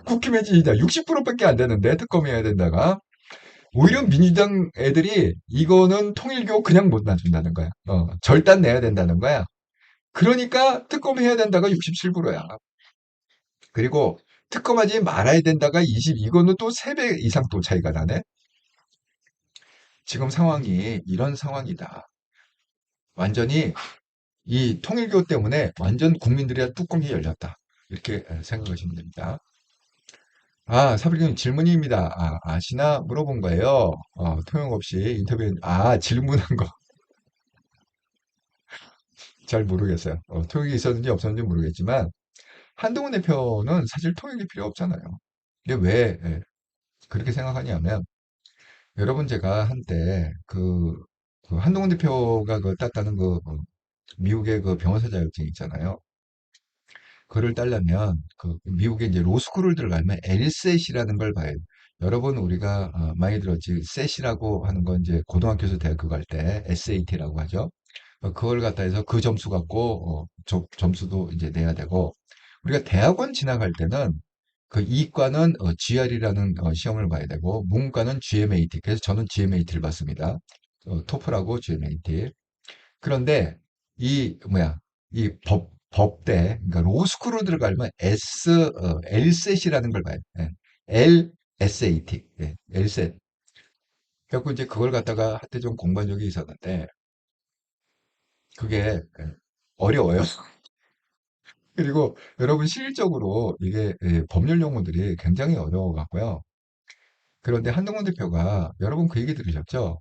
국힘의 지지자 60%밖에 안 되는데 특검해야 된다가 오히려 민주당 애들이 이거는 통일교 그냥 못 놔준다는 거야. 절단 내야 된다는 거야. 그러니까 특검해야 된다가 67%야. 그리고 특검하지 말아야 된다가 20, 이거는 또 3배 이상 또 차이가 나네. 지금 상황이 이런 상황이다. 완전히 이 통일교 때문에 완전 국민들의 뚜껑이 열렸다. 이렇게 생각하시면 됩니다. 사부님 질문입니다. 아시나 물어본 거예요. 통역 없이 인터뷰, 질문한 거 잘 모르겠어요. 통역이 있었는지 없었는지 모르겠지만, 한동훈 대표는 사실 통역이 필요 없잖아요. 근데 왜 그렇게 생각하냐면, 여러분 제가 한때 그 한동훈 대표가 그 땄다는 미국의 그 변호사 자격증 있잖아요. 그를 따려면 그 미국에 이제 로스쿨을 들어가면 LSAT이라는 걸 봐야 돼요. 여러분 우리가 많이 들었지 셋이라고 하는 건 이제 고등학교에서 대학교 갈 때 SAT라고 하죠. 그걸 갖다 해서 그 점수 갖고 점수도 이제 내야 되고 우리가 대학원 진학할 때는 그 이과는 GR이라는 시험을 봐야 되고 문과는 GMAT. 그래서 저는 GMAT를 봤습니다. 토플하고 GMAT. 그런데 이 뭐야 이 법대 그러니까 로스쿨로 들어가려면 LSAT이라는 걸 봐요. 예. LSAT, 예, LSAT. 그래갖고 이제 그걸 갖다가 한때 좀 공부한 적이 있었는데 그게 어려워요. 그리고 여러분 실질적으로 이게 법률 용어들이 굉장히 어려워 갖고요. 그런데 한동훈 대표가 여러분 그 얘기 들으셨죠?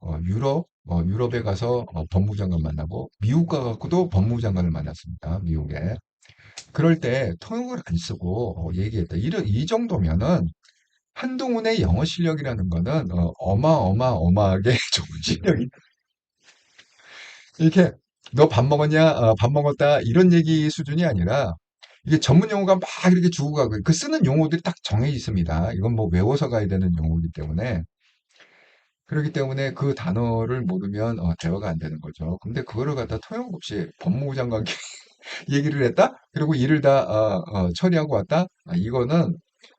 유럽에 가서 법무부 장관 만나고 미국 가갖고도 법무부 장관을 만났습니다. 미국에. 그럴 때 통역을 안 쓰고 얘기했다. 이 정도면은 한동훈의 영어 실력이라는 거는 어마어마하게 좋은 실력이 이렇게 너 밥 먹었냐? 밥 먹었다. 이런 얘기 수준이 아니라 이게 전문 용어가 막 이렇게 주고 가고 그 쓰는 용어들이 딱 정해져 있습니다. 이건 뭐 외워서 가야 되는 용어이기 때문에 그렇기 때문에 그 단어를 모르면 대화가 안 되는 거죠. 근데 그거를 갖다 통역 없이 법무부 장관 얘기를 했다? 그리고 일을 다 처리하고 왔다? 이거는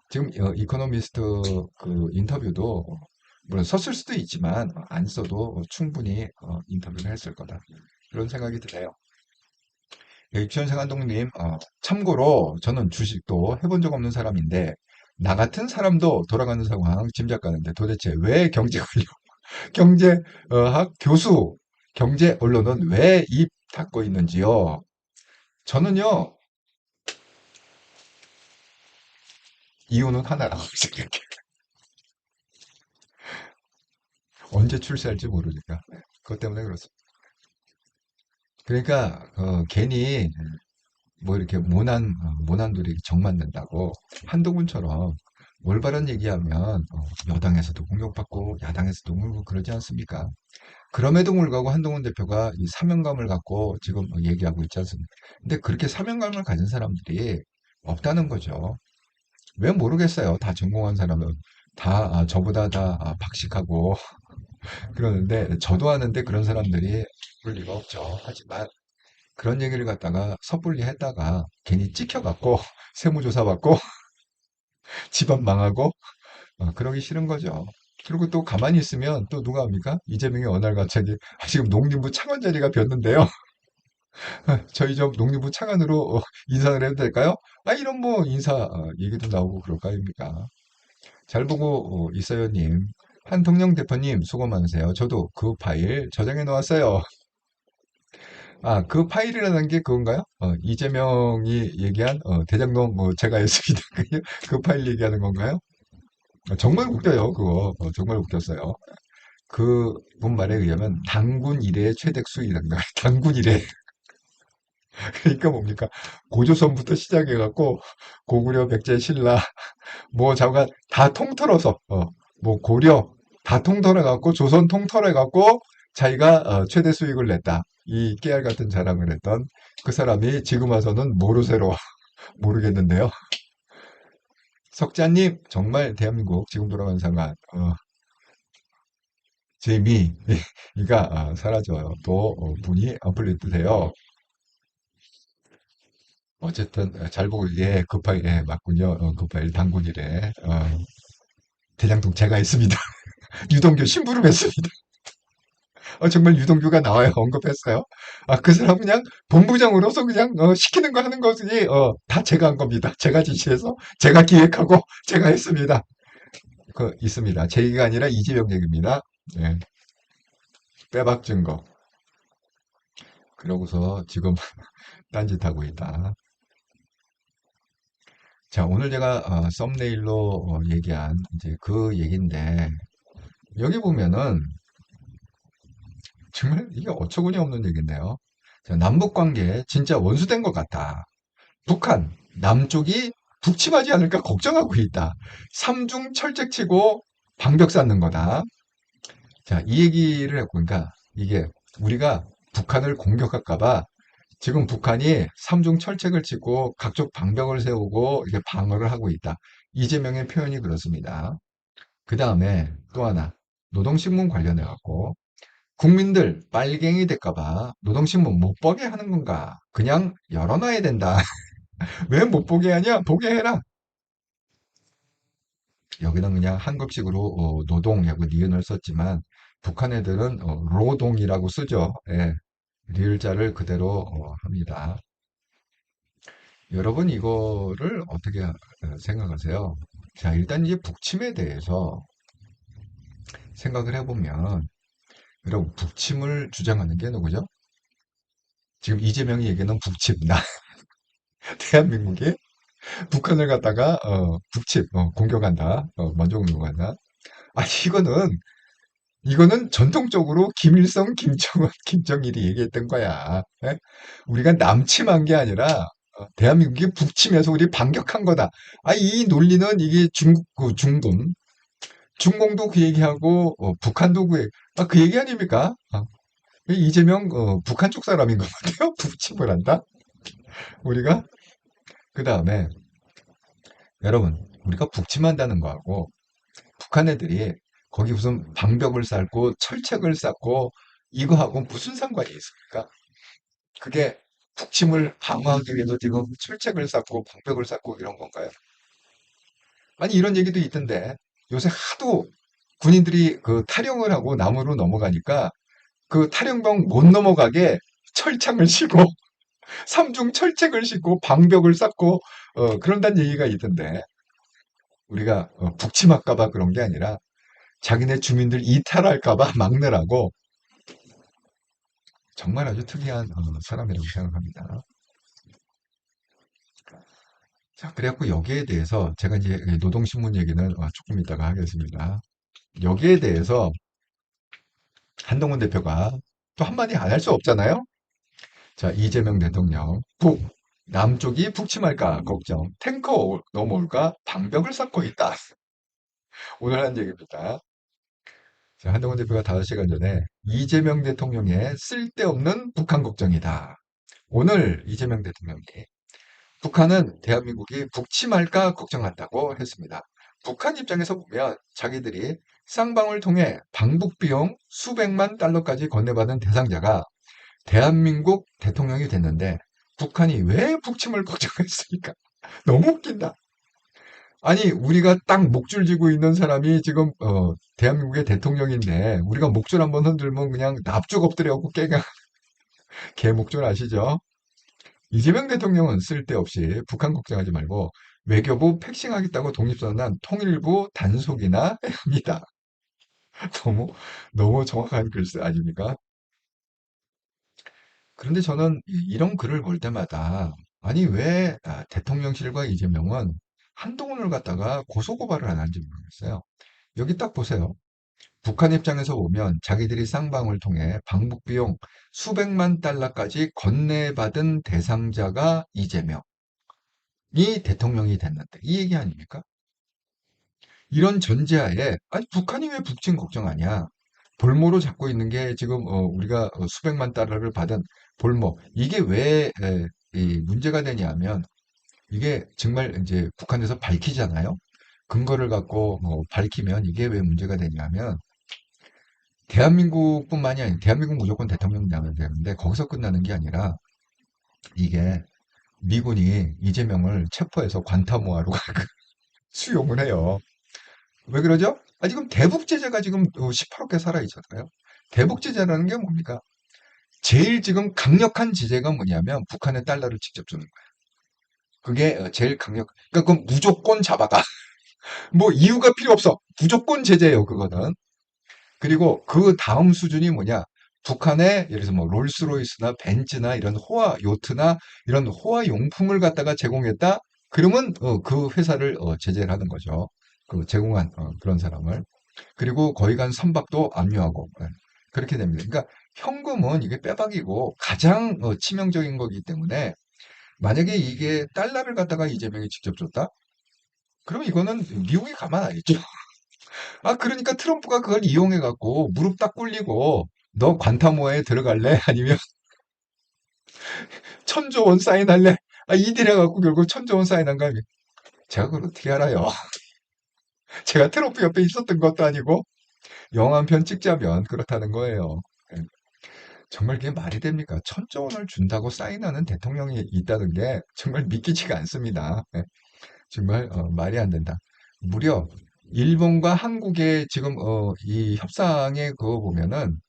지금 이코노미스트 그 인터뷰도 물론 썼을 수도 있지만 안 써도 충분히 인터뷰를 했을 거다. 그런 생각이 드네요. 유치원생 한동님, 참고로 저는 주식도 해본 적 없는 사람인데 나 같은 사람도 돌아가는 상황 짐작 가는데 도대체 왜 경제관료, 경제학 교수, 경제 언론은 왜 입 닫고 있는지요? 저는요, 이유는 하나라고 생각해요. 언제 출세할지 모르니까. 그것 때문에 그렇습니다. 그러니까 괜히 뭐 이렇게 모난돌이 정 맞는다고 한동훈처럼 올바른 얘기하면 여당에서도 공격받고 야당에서도 물고 그러지 않습니까? 그럼에도 불구하고 한동훈 대표가 이 사명감을 갖고 지금 얘기하고 있지 않습니까? 근데 그렇게 사명감을 가진 사람들이 없다는 거죠. 왜 모르겠어요. 다 전공한 사람은 다 저보다 다 박식하고 그러는데 저도 아는데 그런 사람들이 볼 리가 없죠. 하지만 그런 얘기를 갖다가 섣불리 했다가 괜히 찍혀갖고 세무조사 받고 집안 망하고 그러기 싫은 거죠. 그리고 또 가만히 있으면 또 누가 합니까? 이재명이 어느 날 갑자기 지금 농림부 차관 자리가 비었는데요. 저희 좀 농림부 차관으로 인사를 해도 될까요? 이런 뭐 인사 얘기도 나오고 그럴 거 아닙니까? 잘 보고 있어요님. 한통령 대표님 수고 많으세요. 저도 그 파일 저장해 놓았어요. 그 파일이라는 게 그건가요? 이재명이 얘기한 대장동 제가 했습니다. 그 파일 얘기하는 건가요? 정말 웃겨요, 그거. 정말 웃겼어요. 그분 말에 의하면 당군 이래의 최대 수익이란가. 당군 이래. 그러니까 뭡니까? 고조선부터 시작해갖고 고구려, 백제, 신라 뭐 잠깐 다 통틀어서 뭐 고려 다 통틀어갖고 조선 통틀어갖고 자기가 최대 수익을 냈다. 이 깨알 같은 자랑을 했던 그 사람이 지금 와서는 모르쇠로 모르겠는데요. 석자님 정말 대한민국 지금 돌아가는 상황 재미가 사라져요. 또 분이 업글레이드 돼요. 어쨌든 잘 보고 그 파일 맞군요. 그 파일 당군이래. 대장동 제가 했습니다. 유동규 심부름했습니다. 정말 유동규가 나와요. 언급했어요. 그 사람 그냥 본부장으로서 그냥 시키는 거 하는 거지. 다 제가 한 겁니다. 제가 지시해서 제가 기획하고 제가 했습니다. 있습니다. 제 얘기가 아니라 이재명 얘기입니다. 네, 빼박 증거. 그러고서 지금 딴짓하고 있다. 자, 오늘 제가 썸네일로 얘기한 이제 그 얘기인데 여기 보면은 정말 이게 어처구니 없는 얘기인데요. 자, 남북 관계 진짜 원수된 것 같다. 북한, 남쪽이 북침하지 않을까 걱정하고 있다. 삼중 철책치고 방벽 쌓는 거다. 자, 이 얘기를 했고, 그러니까 이게 우리가 북한을 공격할까봐 지금 북한이 삼중 철책을 치고 각종 방벽을 세우고 이게 방어를 하고 있다. 이재명의 표현이 그렇습니다. 그 다음에 또 하나, 노동신문 관련해 갖고 국민들 빨갱이 될까봐 노동신문 못 보게 하는 건가? 그냥 열어놔야 된다. 왜 못 보게 하냐? 보게 해라. 여기는 그냥 한국식으로 노동하고 니은을 썼지만 북한 애들은 로동이라고 쓰죠. 예, 리을자를 그대로 합니다. 여러분 이거를 어떻게 생각하세요? 자, 일단 이제 북침에 대해서 생각을 해보면 여러분 북침을 주장하는 게 누구죠? 지금 이재명이 얘기하는 북침, 대한민국이 북한을 갖다가 북침 공격한다, 먼저 공격한다. 이거는 전통적으로 김일성, 김정은, 김정일이 얘기했던 거야. 예? 우리가 남침한 게 아니라 대한민국이 북침해서 우리 반격한 거다. 이 논리는 이게 중공도 그 얘기하고 북한도 그 얘기 아닙니까? 이재명 북한 쪽 사람인 것 같아요. 북침을 한다. 우리가 그 다음에 여러분 우리가 북침한다는 거하고 북한 애들이 거기 무슨 방벽을 쌓고 철책을 쌓고 이거하고 무슨 상관이 있습니까? 그게 북침을 방어하기 위해서 지금 철책을 쌓고 방벽을 쌓고 이런 건가요? 아니 이런 얘기도 있던데 요새 하도 군인들이 그 탈영을 하고 남으로 넘어가니까 그 탈영병 못 넘어가게 철창을 씌고 삼중 철책을 싣고 방벽을 쌓고 그런다는 얘기가 있던데 우리가 북침할까 봐 그런 게 아니라 자기네 주민들 이탈할까 봐 막느라고 정말 아주 특이한 사람이라고 생각합니다. 자, 그래갖고 여기에 대해서 제가 이제 노동신문 얘기는 조금 이따가 하겠습니다. 여기에 대해서 한동훈 대표가 또 한마디 안 할 수 없잖아요. 자, 이재명 대통령 남쪽이 북침할까 걱정, 탱커 넘어올까 방벽을 쌓고 있다. 오늘 한 얘기입니다. 자, 한동훈 대표가 5시간 전에 이재명 대통령의 쓸데없는 북한 걱정이다. 오늘 이재명 대통령이 북한은 대한민국이 북침할까 걱정한다고 했습니다. 북한 입장에서 보면 자기들이 쌍방을 통해 방북 비용 수백만 달러까지 건네받은 대상자가 대한민국 대통령이 됐는데 북한이 왜 북침을 걱정했습니까? 너무 웃긴다. 아니, 우리가 딱 목줄 쥐고 있는 사람이 지금, 대한민국의 대통령인데, 우리가 목줄 한번 흔들면 그냥 납죽 엎드려갖고 깨가, 개 목줄 아시죠? 이재명 대통령은 쓸데없이 북한 걱정하지 말고, 외교부 패싱하겠다고 독립선언한 통일부 단속이나 합니다. 너무, 너무 정확한 글쓰 아닙니까? 그런데 저는 이런 글을 볼 때마다, 아니, 왜 대통령실과 이재명은 한동훈을 갖다가 고소고발을 안 하는지 모르겠어요. 여기 딱 보세요. 북한 입장에서 보면 자기들이 쌍방을 통해 방북 비용 수백만 달러까지 건네받은 대상자가 이재명이 대통령이 됐는데 이 얘기 아닙니까? 이런 전제하에 아니 북한이 왜 북침 걱정하냐? 볼모로 잡고 있는 게 지금 우리가 수백만 달러를 받은 볼모 이게 왜 이 문제가 되냐면 이게 정말 이제 북한에서 밝히잖아요. 근거를 갖고 밝히면 이게 왜 문제가 되냐면 대한민국뿐만이 아니라 대한민국 무조건 대통령 나면 되는데 거기서 끝나는 게 아니라 이게 미군이 이재명을 체포해서 관타모아로 수용을 해요. 왜 그러죠? 지금 대북 제재가 지금 18억 개 살아 있잖아요. 대북 제재라는 게 뭡니까? 제일 지금 강력한 제재가 뭐냐면 북한의 달러를 직접 주는 거예요. 그게 제일 강력. 그러니까 그건 무조건 잡아가. 뭐 이유가 필요 없어. 무조건 제재예요, 그거는. 그리고 그 다음 수준이 뭐냐? 북한의 예를 들어서 뭐 롤스로이스나 벤츠나 이런 호화 요트나 이런 호화 용품을 갖다가 제공했다. 그러면 그 회사를 제재를 하는 거죠. 그 제공한 그런 사람을. 그리고 거기 간 선박도 압류하고 그렇게 됩니다. 그러니까 현금은 이게 빼박이고 가장 치명적인 거기 때문에 만약에 이게 달러를 갖다가 이재명이 직접 줬다? 그럼 이거는 미국이 가만 안 있죠. 그러니까 트럼프가 그걸 이용해갖고 무릎 딱 꿇리고 너 관타모에 들어갈래? 아니면 천조 원 사인할래? 이 딜 해갖고 결국 천조 원 사인한 거 아닙니까? 제가 그걸 어떻게 알아요? 제가 트럼프 옆에 있었던 것도 아니고 영화 한 편 찍자면 그렇다는 거예요. 예. 정말 그게 말이 됩니까? 천조 원을 준다고 사인하는 대통령이 있다는 게 정말 믿기지가 않습니다. 예. 정말 말이 안 된다. 무려 일본과 한국의 지금 이 협상의 그거 보면은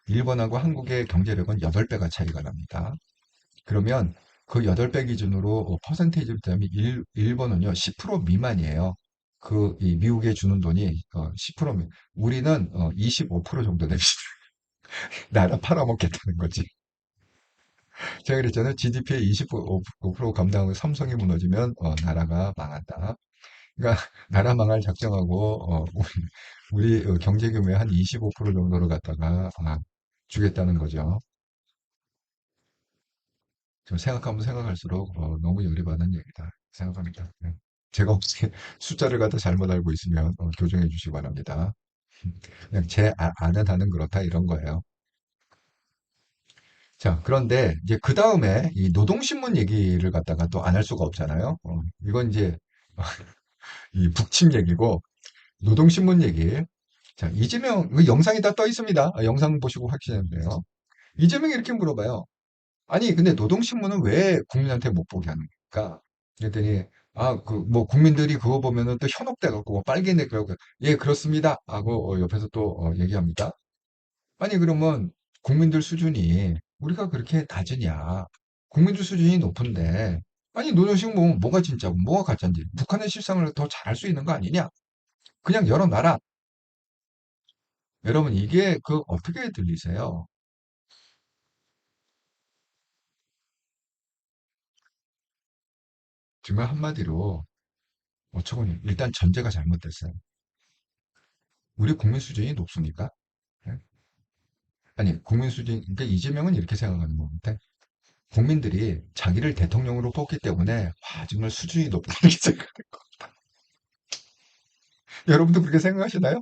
일본하고 한국의 경제력은 8배가 차이가 납니다. 그러면 그 8배 기준으로 퍼센테이지로 따면 일본은요 10% 미만이에요. 이 미국에 주는 돈이 10% 우리는 25% 정도 됩니다. 나라 팔아먹겠다는 거지. 제가 그랬잖아요. GDP의 25% 감당하고 삼성이 무너지면 나라가 망한다. 그러니까 나라 망할 작정하고 우리 경제 규모의 한 25% 정도를 갖다가 주겠다는 거죠. 좀 생각하면 생각할수록 너무 열이 받는 얘기다 생각합니다. 네. 제가 혹시 숫자를 갖다 잘못 알고 있으면 교정해 주시기 바랍니다. 그냥 제 아는 한은 그렇다 이런 거예요. 자, 그런데 이제 그 다음에 이 노동신문 얘기를 갖다가 또 안 할 수가 없잖아요. 이건 이제 이 북침 얘기고 노동신문 얘기. 자, 이재명 이 영상이 다 떠 있습니다. 영상 보시고 확신하면 돼요. 이재명이 이렇게 물어봐요. 아니, 근데 노동신문은 왜 국민한테 못 보게 하는 겁니까? 그랬더니 뭐, 국민들이 그거 보면은 또 현혹돼갖고, 뭐 빨개내고, 예, 그렇습니다. 하고, 옆에서 또, 얘기합니다. 아니, 그러면, 국민들 수준이, 우리가 그렇게 낮으냐. 국민들 수준이 높은데, 아니, 노동시국 보면 뭐가 진짜고, 뭐가 가짜인지, 북한의 실상을 더 잘할 수 있는 거 아니냐? 그냥 열어놔라. 여러분, 이게, 어떻게 들리세요? 정말 한마디로, 어처구니, 일단 전제가 잘못됐어요. 우리 국민 수준이 높습니까? 예? 아니, 국민 수준, 그러니까 이재명은 이렇게 생각하는 건데, 국민들이 자기를 대통령으로 뽑기 때문에, 와, 정말 수준이 높다. 이렇게 생각. 여러분도 그렇게 생각하시나요?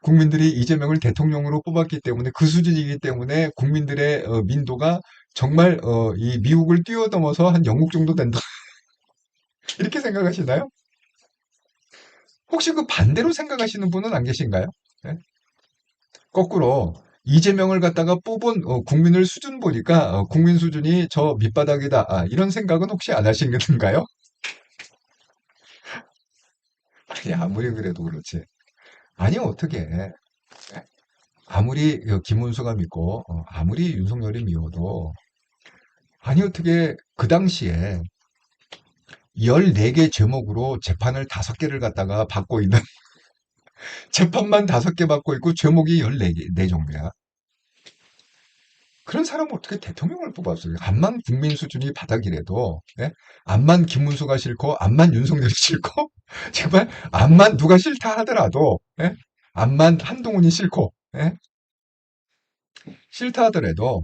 국민들이 이재명을 대통령으로 뽑았기 때문에, 그 수준이기 때문에, 국민들의 민도가 정말, 이 미국을 뛰어넘어서 한 영국 정도 된다. 이렇게 생각하시나요? 혹시 그 반대로 생각하시는 분은 안 계신가요? 예? 거꾸로 이재명을 갖다가 뽑은 국민을 수준 보니까 국민 수준이 저 밑바닥이다. 이런 생각은 혹시 안 하시는가요? 아니, 아무리 그래도 그렇지. 아니, 어떻게. 아무리 김문수가 믿고, 아무리 윤석열이 미워도, 아니, 어떻게 그 당시에 14개 제목으로 재판을 5개를 갖다가 받고 있는, 재판만 5개 받고 있고, 제목이 14개, 네 종류야. 그런 사람은 어떻게 대통령을 뽑았어요? 암만 국민 수준이 바닥이라도, 예? 암만 김문수가 싫고, 암만 윤석열이 싫고, 정말 암만 누가 싫다 하더라도, 예? 암만 한동훈이 싫고, 예? 싫다 하더라도,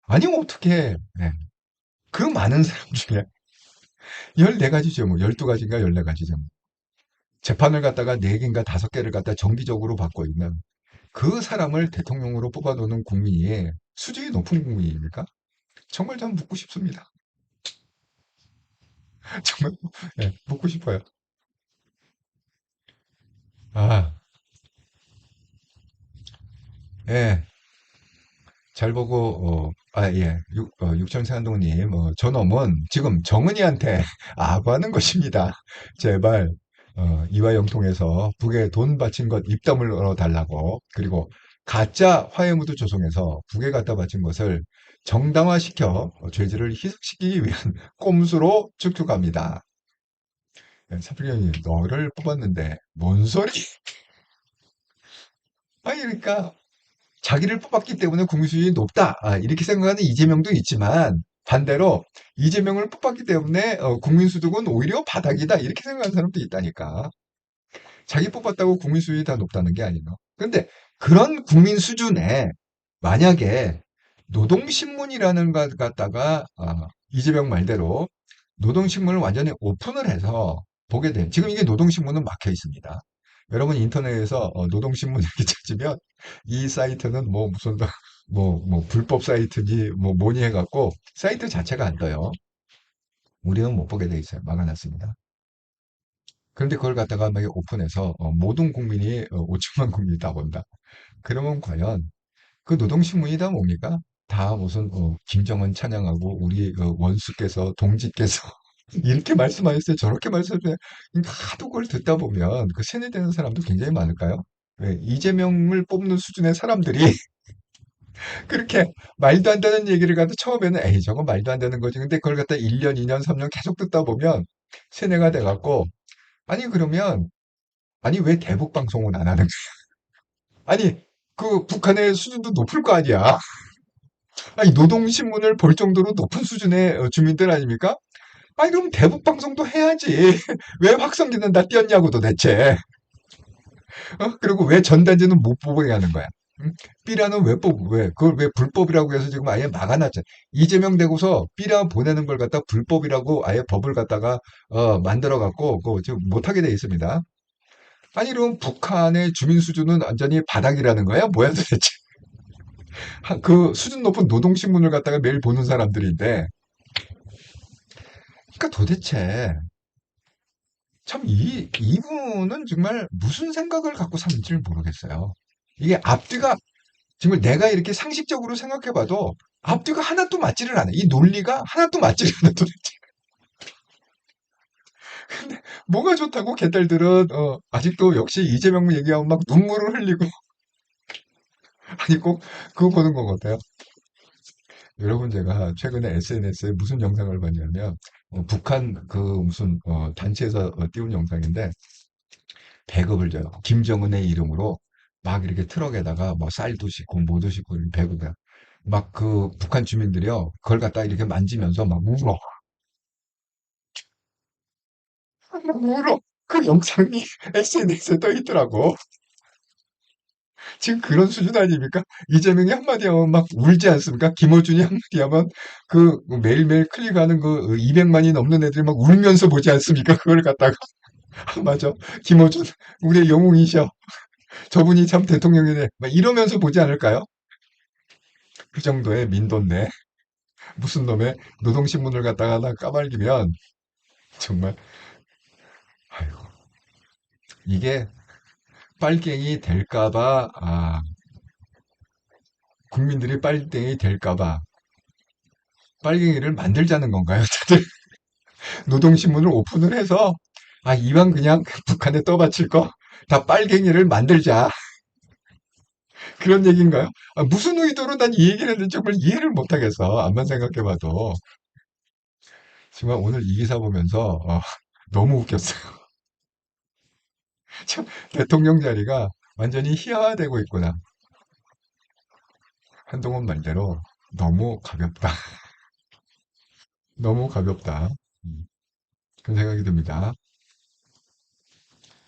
아니, 어떻게, 예? 그 많은 사람 중에 14가지 제목, 12가지인가 14가지 제목. 재판을 갖다가 4개인가 5개를 갖다 정기적으로 받고 있는 그 사람을 대통령으로 뽑아놓는 국민이 수준이 높은 국민입니까? 정말 좀 묻고 싶습니다. 정말, 예, 묻고 싶어요. 아, 예, 잘 보고, 예, 육천세한동님, 저놈은 지금 정은이한테 아부하는 것입니다. 제발, 이화영통해서 북에 돈 바친 것 입다물어 달라고, 그리고 가짜 화해무드 조성해서 북에 갖다 바친 것을 정당화시켜 죄질을 희석시키기 위한 꼼수로 축축합니다. 사필경님, 너를 뽑았는데, 뭔 소리? 아니, 그러니까, 자기를 뽑았기 때문에 국민수준이 높다. 이렇게 생각하는 이재명도 있지만 반대로 이재명을 뽑았기 때문에 국민수득은 오히려 바닥이다. 이렇게 생각하는 사람도 있다니까. 자기 뽑았다고 국민수준이 다 높다는 게 아니고. 그런데 그런 국민 수준에 만약에 노동신문이라는 것 갖다가 이재명 말대로 노동신문을 완전히 오픈을 해서 보게 된 지금 이게 노동신문은 막혀 있습니다. 여러분 인터넷에서 노동신문 이렇게 찾으면 이 사이트는 뭐 무슨 뭐 불법 사이트니 뭐 뭐니 해갖고 사이트 자체가 안 떠요. 우리는 못 보게 돼 있어요. 막아놨습니다. 그런데 그걸 갖다가 막 오픈해서 모든 국민이 5천만 국민이 다 본다. 그러면 과연 그 노동신문이 다 뭡니까? 다 무슨 김정은 찬양하고 우리 원수께서 동지께서 이렇게 말씀하셨어요. 저렇게 말씀하셨어요. 그러니까 하도 그걸 듣다 보면 그 세뇌되는 사람도 굉장히 많을까요? 왜? 이재명을 뽑는 수준의 사람들이 그렇게 말도 안 되는 얘기를 갖다 처음에는 에이 저거 말도 안 되는 거지. 근데 그걸 갖다 1년, 2년, 3년 계속 듣다 보면 세뇌가 돼갖고 아니 그러면 아니 왜 대북 방송은 안 하는 거야? 아니 그 북한의 수준도 높을 거 아니야. 아니 노동신문을 볼 정도로 높은 수준의 주민들 아닙니까? 아니 그럼 대북 방송도 해야지. 왜 확성기는 다 띄었냐고 도대체. 그리고 왜 전단지는 못 보게 하는 거야? 응? 삐라는 왜 왜? 그걸 왜 불법이라고 해서 지금 아예 막아놨잖아. 이재명 되고서 삐라 보내는 걸 갖다 불법이라고 아예 법을 갖다가 만들어갖고 그거 지금 못하게 돼 있습니다. 아니 그럼 북한의 주민 수준은 완전히 바닥이라는 거야? 뭐야 도대체? 그 수준 높은 노동신문을 갖다가 매일 보는 사람들인데, 그러니까 도대체 참 이분은 정말 무슨 생각을 갖고 사는지를 모르겠어요. 이게 앞뒤가 정말 내가 이렇게 상식적으로 생각해봐도 앞뒤가 하나도 맞지를 않아. 이 논리가 하나도 맞지를 않아 도대체. 뭐가 좋다고 개딸들은 아직도 역시 이재명 얘기하면 막 눈물을 흘리고 아니 꼭 그거 보는 것 같아요. 여러분 제가 최근에 SNS에 무슨 영상을 봤냐면 북한 그 무슨 단체에서 띄운 영상인데 배급을 줘요. 김정은의 이름으로 막 이렇게 트럭에다가 뭐 쌀도 싣고 뭐도 싣고 이렇게 배급해. 막 그 북한 주민들이요. 그걸 갖다 이렇게 만지면서 막 울어. 울어. 그 영상이 SNS에 떠 있더라고. 지금 그런 수준 아닙니까? 이재명이 한마디 하면 막 울지 않습니까? 김어준이 한마디 하면 그 매일매일 클릭하는 그 200만이 넘는 애들이 막 울면서 보지 않습니까? 그걸 갖다가. 맞아. 김어준, 우리의 영웅이셔. 저분이 참 대통령이네. 막 이러면서 보지 않을까요? 그 정도의 민도인데. 무슨 놈의 노동신문을 갖다가 나 까발리면 정말, 아이고. 이게 빨갱이 될까봐, 국민들이 빨갱이 될까봐 빨갱이를 만들자는 건가요? 노동신문을 오픈을 해서 이왕 그냥 북한에 떠받칠 거 다 빨갱이를 만들자 그런 얘기인가요? 무슨 의도로 난 이 얘기를 했는지 정말 이해를 못하겠어. 암만 생각해봐도 정말 오늘 이 기사 보면서 너무 웃겼어요. 참 대통령 자리가 완전히 희화화되고 있구나. 한동훈 말대로 너무 가볍다. 너무 가볍다. 음, 그런 생각이 듭니다.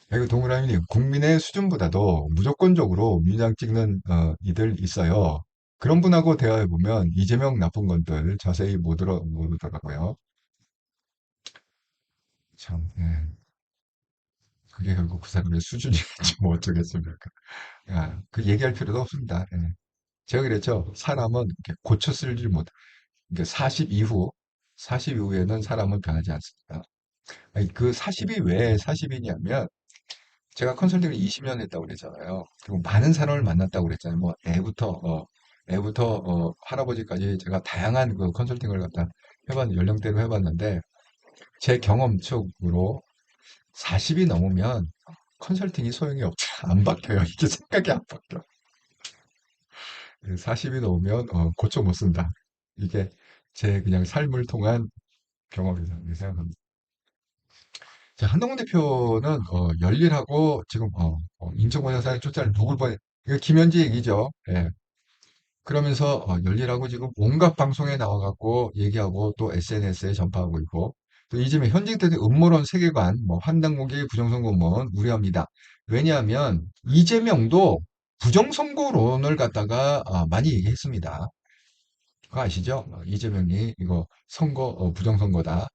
그리고 동그라미님, 국민의 수준보다도 무조건적으로 민주당 찍는 이들 있어요. 그런 분하고 대화해보면 이재명 나쁜 건들 자세히 모르더라고요. 참, 예. 그게 결국 그 사람의 수준이겠지, 뭐 어쩌겠습니까. 그 얘기할 필요도 없습니다. 예. 제가 그랬죠. 사람은 이렇게 고쳐 쓸지 못, 그러니까 40 이후, 40 이후에는 사람은 변하지 않습니다. 아니, 그 40이 왜 40이냐면, 제가 컨설팅을 20년 했다고 그랬잖아요. 그리고 많은 사람을 만났다고 그랬잖아요. 뭐 애부터 할아버지까지 제가 다양한 그 컨설팅을 갖다 연령대로 해봤는데 제 경험적으로 40이 넘으면 컨설팅이 소용이 없죠. 안 바뀌어요. 이게 생각이 안 바뀌어. 40이 넘으면 고쳐 못 쓴다. 이게 제 그냥 삶을 통한 경험이다. 이렇게 생각합니다. 자, 한동훈 대표는 열일하고 지금 인천공장사에 쫓아낸 누굴 보내 이거 김현지 얘기죠. 예. 그러면서 열일하고 지금 온갖 방송에 나와갖고 얘기하고 또 SNS에 전파하고 있고 또 이재명 현직 대통령 음모론 세계관 뭐 한당공개 부정선거론 우려합니다. 왜냐하면 이재명도 부정선거론을 갖다가 많이 얘기했습니다. 그거 아시죠? 이재명이 이거 선거 부정선거다.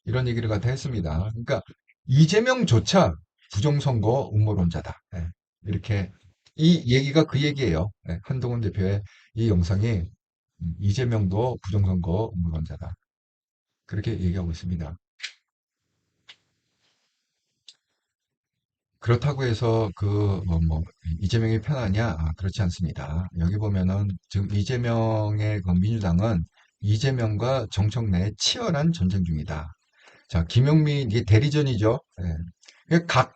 이런 얘기를 갖다 했습니다. 그러니까 이재명조차 부정선거 음모론자다. 예, 이렇게 이 얘기가 그 얘기예요. 예, 한동훈 대표의 이 영상이 이재명도 부정선거 음모론자다. 그렇게 얘기하고 있습니다. 그렇다고 해서 이재명이 편하냐? 그렇지 않습니다. 여기 보면은 지금 이재명의 그 민주당은 이재명과 정청래의 치열한 전쟁 중이다. 자, 김용민, 이게 대리전이죠. 예. 이게 각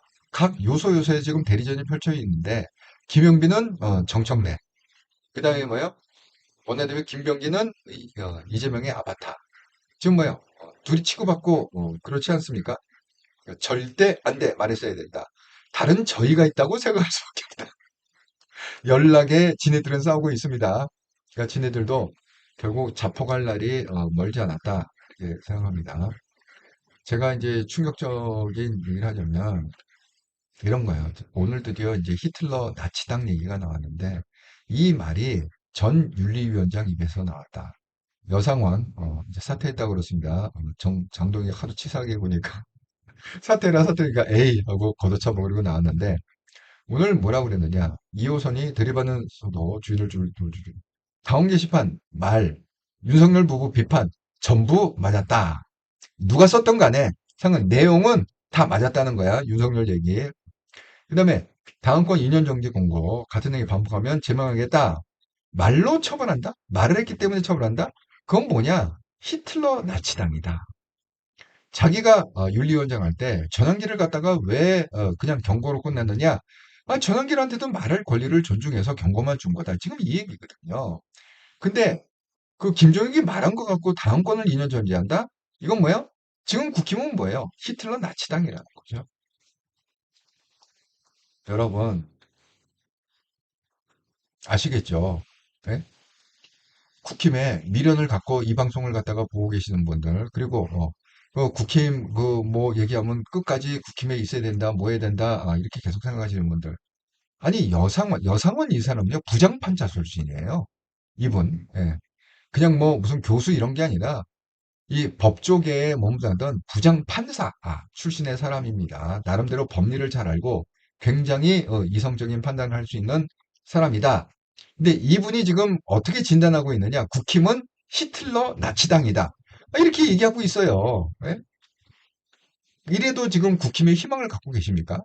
요소에 지금 대리전이 펼쳐 있는데, 김용민은 정청래. 그 다음에 뭐요? 원내대표 김병기는 이재명의 아바타. 지금 뭐요? 둘이 치고받고, 그렇지 않습니까? 그러니까 절대 안 돼. 말했어야 된다. 다른 저희가 있다고 생각할 수밖에 없다. 연락에 지네들은 싸우고 있습니다. 그러니까 지네들도 결국 자폭할 날이 멀지 않았다. 이렇게 생각합니다. 제가 이제 충격적인 얘기를 하자면 이런 거예요. 오늘 드디어 이제 히틀러 나치당 얘기가 나왔는데 이 말이 전 윤리위원장 입에서 나왔다. 여상원 이제 사퇴했다고 그렇습니다. 장동이 하도 치사하게 보니까 사퇴니까 에이 하고 걷어차 버리고 나왔는데 오늘 뭐라고 그랬느냐. 2호선이 들이받는서도 주의를 줄. 다운 게시판 말 윤석열 부부 비판 전부 맞았다. 누가 썼던 간에 상은 내용은 다 맞았다는 거야. 윤석열 얘기. 그 다음에 다음 건 2년 정지 공고 같은 얘기 반복하면 제명하겠다. 말로 처벌한다? 말을 했기 때문에 처벌한다? 그건 뭐냐? 히틀러 나치당이다. 자기가 윤리위원장 할 때 전환기를 갖다가 왜 그냥 경고로 끝냈느냐? 전환기한테도 말할 권리를 존중해서 경고만 준 거다. 지금 이 얘기거든요. 근데 그 김종익이 말한 것 갖고 다음권을 2년 전제한다? 이건 뭐예요? 지금 국힘은 뭐예요? 히틀러 나치당이라는 거죠. 여러분 아시겠죠? 네? 국힘에 미련을 갖고 이 방송을 갖다가 보고 계시는 분들, 그리고 국힘 그 뭐 얘기하면 끝까지 국힘에 있어야 된다, 뭐 해야 된다, 이렇게 계속 생각하시는 분들. 아니 여상원 이 사람은요 부장판사 출신이에요. 이분. 예. 그냥 뭐 무슨 교수 이런 게 아니라 이 법조계에 머무르던 부장판사 출신의 사람입니다. 나름대로 법리를 잘 알고 굉장히 이성적인 판단을 할 수 있는 사람이다. 근데 이분이 지금 어떻게 진단하고 있느냐? 국힘은 히틀러 나치당이다. 이렇게 얘기하고 있어요. 예? 이래도 지금 국힘에 희망을 갖고 계십니까?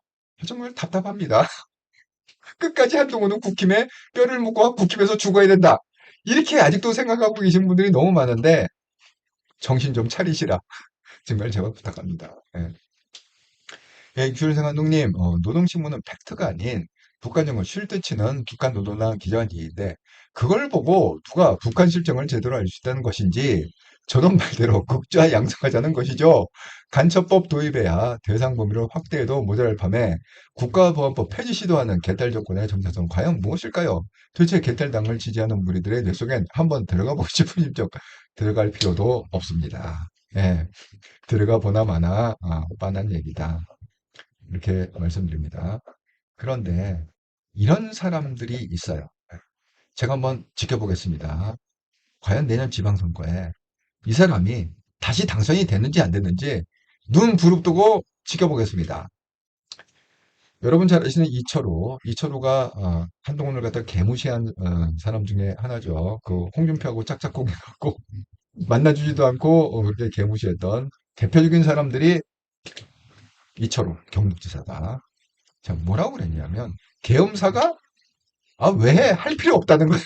정말 답답합니다. 끝까지 한동훈은 국힘에 뼈를 묻고 국힘에서 죽어야 된다. 이렇게 아직도 생각하고 계신 분들이 너무 많은데 정신 좀 차리시라. 정말 제발 부탁합니다. 예. 예, 주일생 감독님, 노동신문은 팩트가 아닌 북한 정권 쉴 때 치는 북한 노동당 기자한 얘기인데 그걸 보고 누가 북한 실정을 제대로 알 수 있다는 것인지 저런 말대로 극좌 양성하자는 것이죠. 간첩법 도입해야 대상 범위를 확대해도 모자랄 판에 국가보안법 폐지 시도하는 개딸 정권의 정체성 과연 무엇일까요? 도대체 개딸당을 지지하는 무리들의 뇌 속엔 한번 들어가 보고 싶은 심정 들어갈 필요도 없습니다. 예, 들어가 보나 마나 뻔한 얘기다. 이렇게 말씀드립니다. 그런데 이런 사람들이 있어요. 제가 한번 지켜보겠습니다. 과연 내년 지방선거에 이 사람이 다시 당선이 됐는지 안 됐는지 눈 부릅뜨고 지켜보겠습니다. 여러분 잘 아시는 이철우가 한동훈을 갖다 개무시한 사람 중에 하나죠. 그 홍준표하고 짝짝꿍해갖고 만나주지도 않고 그렇게 개무시했던 대표적인 사람들이 이철우 경북지사다. 자, 뭐라고 그랬냐면 계엄사가 왜 해? 할 필요 없다는 거죠.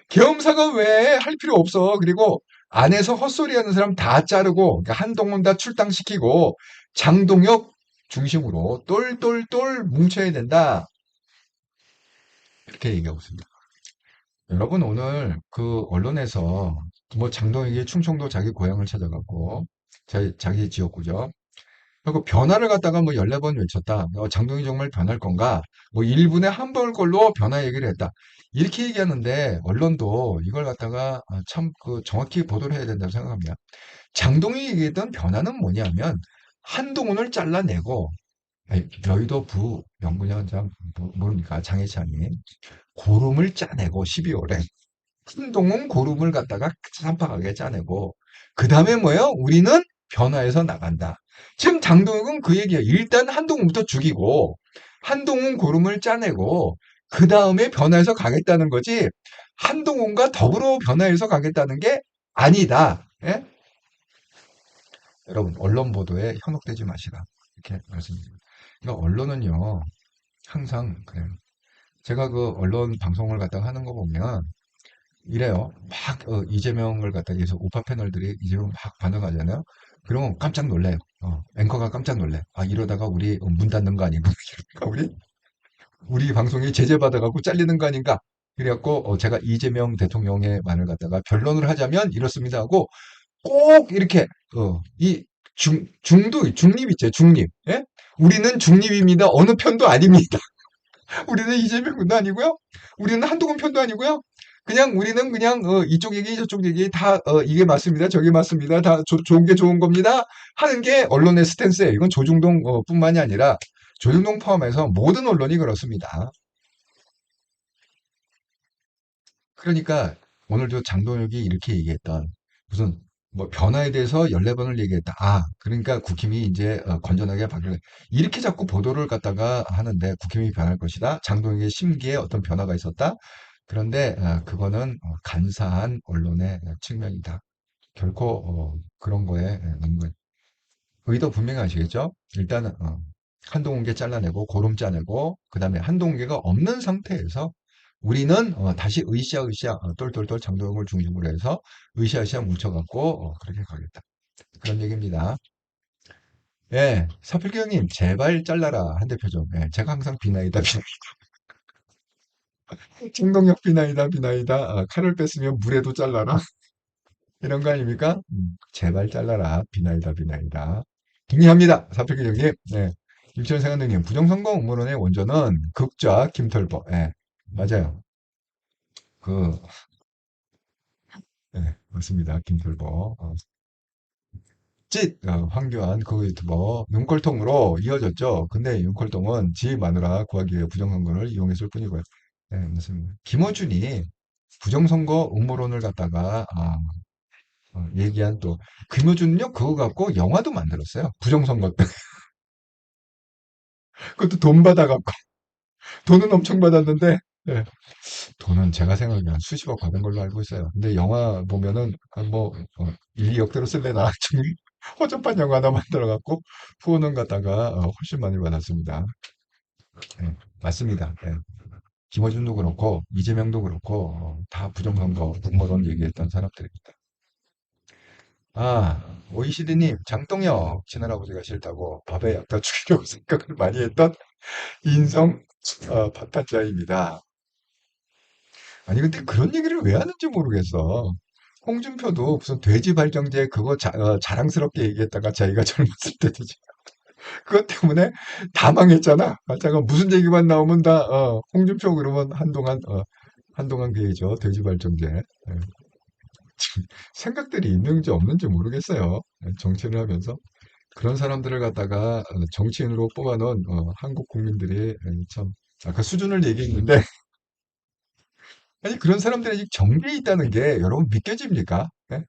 계엄사가 왜 해? 할 필요 없어. 그리고 안에서 헛소리하는 사람 다 자르고 그러니까 한동훈 다 출당시키고 장동혁 중심으로 똘똘똘 뭉쳐야 된다. 이렇게 얘기하고 있습니다. 여러분 오늘 그 언론에서 뭐 장동혁이 충청도 자기 고향을 찾아갔고 자기 지역구죠. 그리고 변화를 갖다가 뭐 14번 외쳤다. 장동희 정말 변할 건가? 뭐 1분에 한 번 걸로 변화 얘기를 했다. 이렇게 얘기하는데 언론도 이걸 갖다가 참 그 정확히 보도를 해야 된다고 생각합니다. 장동희 얘기했던 변화는 뭐냐면 한동훈을 잘라내고 여의도 부 명분위원장 모르니까 장혜찬이 고름을 짜내고 12월에 한동훈 고름을 갖다가 쌈박하게 짜내고 그 다음에 뭐예요? 우리는 변화해서 나간다. 지금 장동혁은 그 얘기예요. 일단 한동훈부터 죽이고 한동훈 고름을 짜내고 그 다음에 변화해서 가겠다는 거지 한동훈과 더불어 변화해서 가겠다는 게 아니다. 예? 여러분 언론 보도에 현혹되지 마시라. 이렇게 말씀드립니다. 그러니까 언론은요 항상 그래요. 제가 그 언론 방송을 갖다가 하는 거 보면 이래요. 막 이재명을 갖다가 해서 우파 패널들이 이재명 막 반응하잖아요. 그러면 깜짝 놀래요. 앵커가 깜짝 놀래. 이러다가 우리 문 닫는 거 아닌가? 이러다가 우리 방송이 제재받아갖고 잘리는 거 아닌가? 그래갖고 제가 이재명 대통령의 말을 갖다가 변론을 하자면 이렇습니다 하고 꼭 이렇게 이 중립 있죠. 중립. 예? 우리는 중립입니다. 어느 편도 아닙니다. 우리는 이재명 편도 아니고요. 우리는 한동훈 편도 아니고요. 그냥 우리는 그냥 이쪽 얘기 저쪽 얘기 다 이게 맞습니다. 저게 맞습니다. 다 좋은 게 좋은 겁니다. 하는 게 언론의 스탠스예요. 이건 조중동 뿐만이 아니라 조중동 포함해서 모든 언론이 그렇습니다. 그러니까 오늘도 장동혁이 이렇게 얘기했던 무슨 뭐 변화에 대해서 14번을 얘기했다. 그러니까 국힘이 이제 건전하게 바뀌려 이렇게 자꾸 보도를 갖다가 하는데 국힘이 변할 것이다. 장동혁의 심기에 어떤 변화가 있었다. 그런데 그거는 간사한 언론의 측면이다. 결코 그런 거에 너무 의도 분명히 아시겠죠? 일단은 한동훈계 잘라내고 고름 짜내고 그 다음에 한동훈계가 없는 상태에서 우리는 다시 으쌰으쌰 똘똘똘 장동혁을 중심으로 해서 으쌰으쌰 뭉쳐갖고 그렇게 가겠다. 그런 얘기입니다. 예, 서필규 형님, 제발 잘라라. 한 대표 좀. 예, 제가 항상 비나이다, 비나이다. 청동력 비나이다, 비나이다. 칼을 뺐으면 물에도 잘라라. 이런 거 아닙니까? 제발 잘라라. 비나이다, 비나이다. 동의합니다. 서필규 형님. 네. 유치원 생활능력 부정선거 음모론의 원조는 극좌 김털보. 예, 맞아요. 그, 예, 맞습니다. 김털보. 황교안 그 유튜버 윤콜통으로 이어졌죠. 근데 윤콜통은 지 마누라 구하기 위해 부정선거를 이용했을 뿐이고요. 네, 맞습니다. 김어준이 부정선거 음모론을 갖다가 얘기한 또 김어준은요 그거 갖고 영화도 만들었어요. 부정선거 때 그것도 돈 받아갖고 돈은 엄청 받았는데 예, 돈은 제가 생각에 한 수십억 받은 걸로 알고 있어요. 근데 영화 보면은 뭐 1, 2억대로 쓸래나 나중에 허접한 영화 하나 만들어갖고 후원은 갖다가 훨씬 많이 받았습니다. 예, 맞습니다. 예. 김어준도 그렇고 이재명도 그렇고 다 부정선거 음모론 얘기했던 사람들입니다. OECD님 장동혁 친할아버지가 싫다고 밥에 약다 죽이려고 생각을 많이 했던 인성 파탄자입니다. 아니 근데 그런 얘기를 왜 하는지 모르겠어. 홍준표도 무슨 돼지 발정제 그거 자랑스럽게 얘기했다가 자기가 젊었을 때도 그것 때문에 다 망했잖아. 잠깐 무슨 얘기만 나오면 다 홍준표 그러면 한동안 그 얘기죠. 돼지 발정제. 예. 생각들이 있는지 없는지 모르겠어요. 예, 정치를 하면서 그런 사람들을 갖다가 정치인으로 뽑아놓은 한국 국민들이 참 아까 수준을 얘기했는데 아니 그런 사람들이 아직 정계에 있다는 게 여러분 믿겨집니까? 예?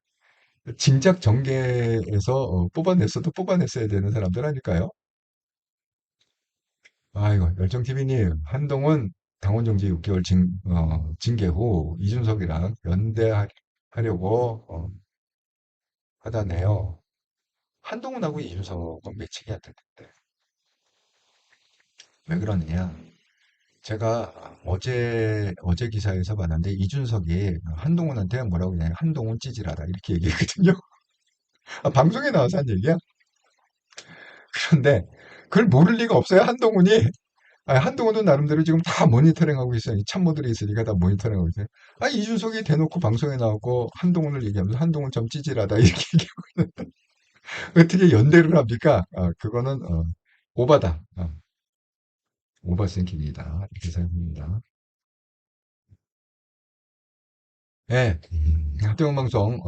진작 정계에서 뽑아냈어도 뽑아냈어야 되는 사람들 아닐까요? 아이고, 열정TV님, 한동훈 당원정지 6개월 징계 후 이준석이랑 연대하려고 하다네요. 한동훈하고 이준석은 매칭이 안 되는데. 왜 그러느냐? 제가 어제 기사에서 봤는데 이준석이 한동훈한테 뭐라고 그냥 한동훈 찌질하다 이렇게 얘기했거든요. 방송에 나와서 한 얘기야. 그런데 그걸 모를 리가 없어요. 한동훈은 나름대로 지금 다 모니터링하고 있어요. 이 참모들이 있으니까 다 모니터링하고 있어요. 이준석이 대놓고 방송에 나오고 한동훈을 얘기하면서 한동훈 좀 찌질하다 이렇게 얘기하고 어떻게 연대를 합니까? 그거는 오바다. 오버싱킹이다. 이렇게 생각합니다. 네. 합동원 방송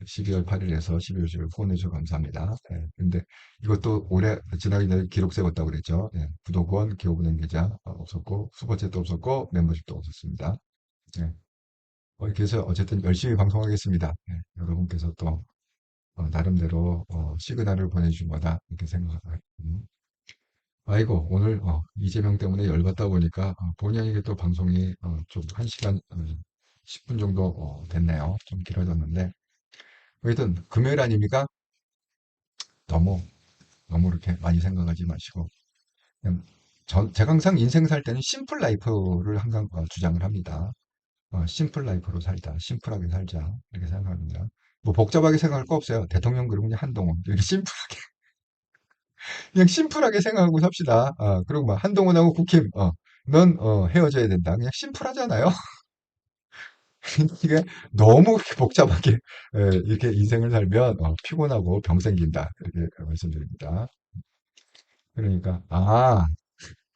12월 8일에서 12월 10일 후원해 주셔서 감사합니다. 네. 근데 이것도 올해 지나기 전에 기록 세웠다고 그랬죠. 네. 구독원, 기업은행 계좌 없었고 수거챗도 없었고 멤버십도 없었습니다. 네. 이렇게 해서 어쨌든 열심히 방송하겠습니다. 네. 여러분께서 또 나름대로 시그널을 보내주신 거다 이렇게 생각합니다. 아이고 오늘 이재명 때문에 열받다 보니까 본의 아니게 또 방송이 좀 1시간 10분 정도 됐네요. 좀 길어졌는데 하여튼 금요일 아닙니까? 너무 너무 이렇게 많이 생각하지 마시고 그냥 제가 항상 인생 살 때는 심플 라이프를 항상 주장을 합니다. 심플 라이프로 살자, 심플하게 살자 이렇게 생각합니다. 뭐 복잡하게 생각할 거 없어요. 대통령 그러면 그냥 한동훈 이렇게 심플하게 그냥 심플하게 생각하고 삽시다. 그리고 막 한동훈하고 국힘 넌 헤어져야 된다. 그냥 심플하잖아요. 이게 너무 그렇게 복잡하게 이렇게 인생을 살면 피곤하고 병 생긴다. 이렇게 말씀드립니다. 그러니까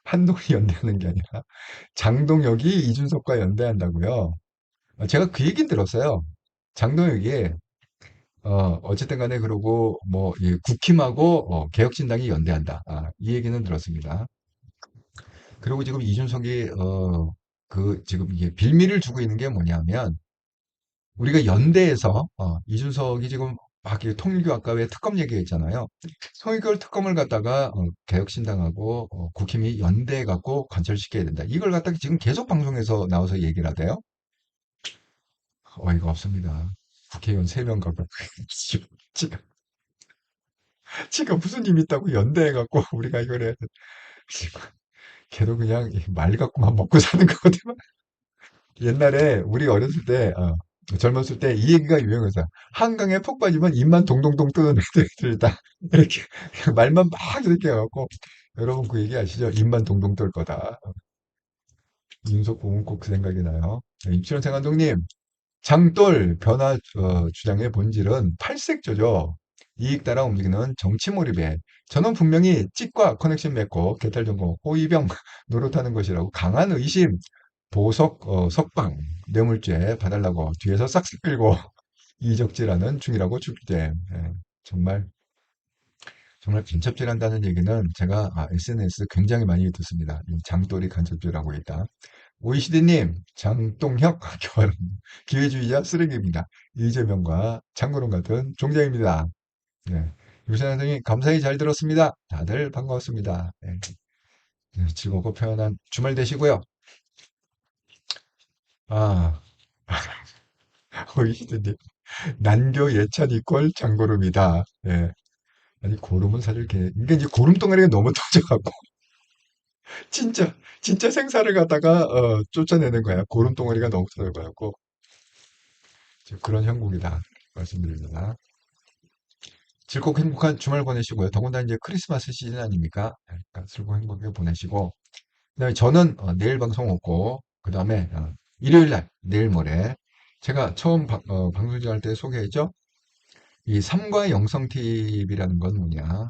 한동훈이 연대하는 게 아니라 장동혁이 이준석과 연대한다고요. 제가 그 얘기는 들었어요. 장동혁이 어쨌든 간에 그러고 뭐 국힘하고 개혁신당이 연대한다. 이 얘기는 들었습니다. 그리고 지금 이준석이 지금 이게 빌미를 주고 있는 게 뭐냐면 우리가 연대에서 이준석이 지금 막 통일교 아까 왜 특검 얘기했잖아요. 통일교 특검을 갖다가 개혁신당하고 국힘이 연대해 갖고 관철시켜야 된다. 이걸 갖다가 지금 계속 방송에서 나와서 얘기를 하대요. 어이가 없습니다. 국회의원 3명 갖고 지금 지금 무슨 힘 있다고 연대해 갖고 우리가 이걸 해. 걔도 그냥 말 갖고만 먹고 사는 거거든요. 옛날에 우리 어렸을 때 젊었을 때 이 얘기가 유행해서 한강에 폭 빠지면 입만 동동동 뜨는 애들이다. 이렇게 말만 막 이렇게 해갖고 여러분 그 얘기 아시죠? 입만 동동 뜰 거다. 윤석 보면 꼭 그 생각이 나요. 임치원 생활동님 장돌 변화 주장의 본질은 팔색조죠. 이익 따라 움직이는 정치 몰입에 저는 분명히 찍과 커넥션 맺고 개탈 정보 호위병 노릇하는 것이라고 강한 의심 보석 석방 뇌물죄 봐달라고 뒤에서 싹싹 빌고 이적질하는 중이라고 축제. 예, 정말 정말 간첩질한다는 얘기는 제가 SNS 굉장히 많이 듣습니다. 이 장돌이 간첩질하고 있다. OECD님, 장동혁 결혼 기회주의자 쓰레기입니다. 이재명과 장고름 같은 종자입니다. 네. 유선 선생님 감사히 잘 들었습니다. 다들 반가웠습니다. 네. 네, 즐겁고 편안한 주말 되시고요. 아, OECD님, 난교 예찬 이퀄 장고름이다. 네. 아니 고름은 사실 이렇게 이게 이제 고름 덩어리가 너무 터져갖고 진짜 생사를 갖다가 쫓아내는 거야. 고름 덩어리가 너무 터져갖고 지금 그런 형국이다 말씀드립니다. 즐겁고 행복한 주말 보내시고요. 더군다나 이제 크리스마스 시즌 아닙니까? 그러니까 즐겁고 행복하게 보내시고 그다음에 저는 내일 방송 없고 그다음에 일요일 날 내일 모레 제가 처음 방송 진행할 때 소개했죠. 이 삼과 영성 팁이라는 건 뭐냐?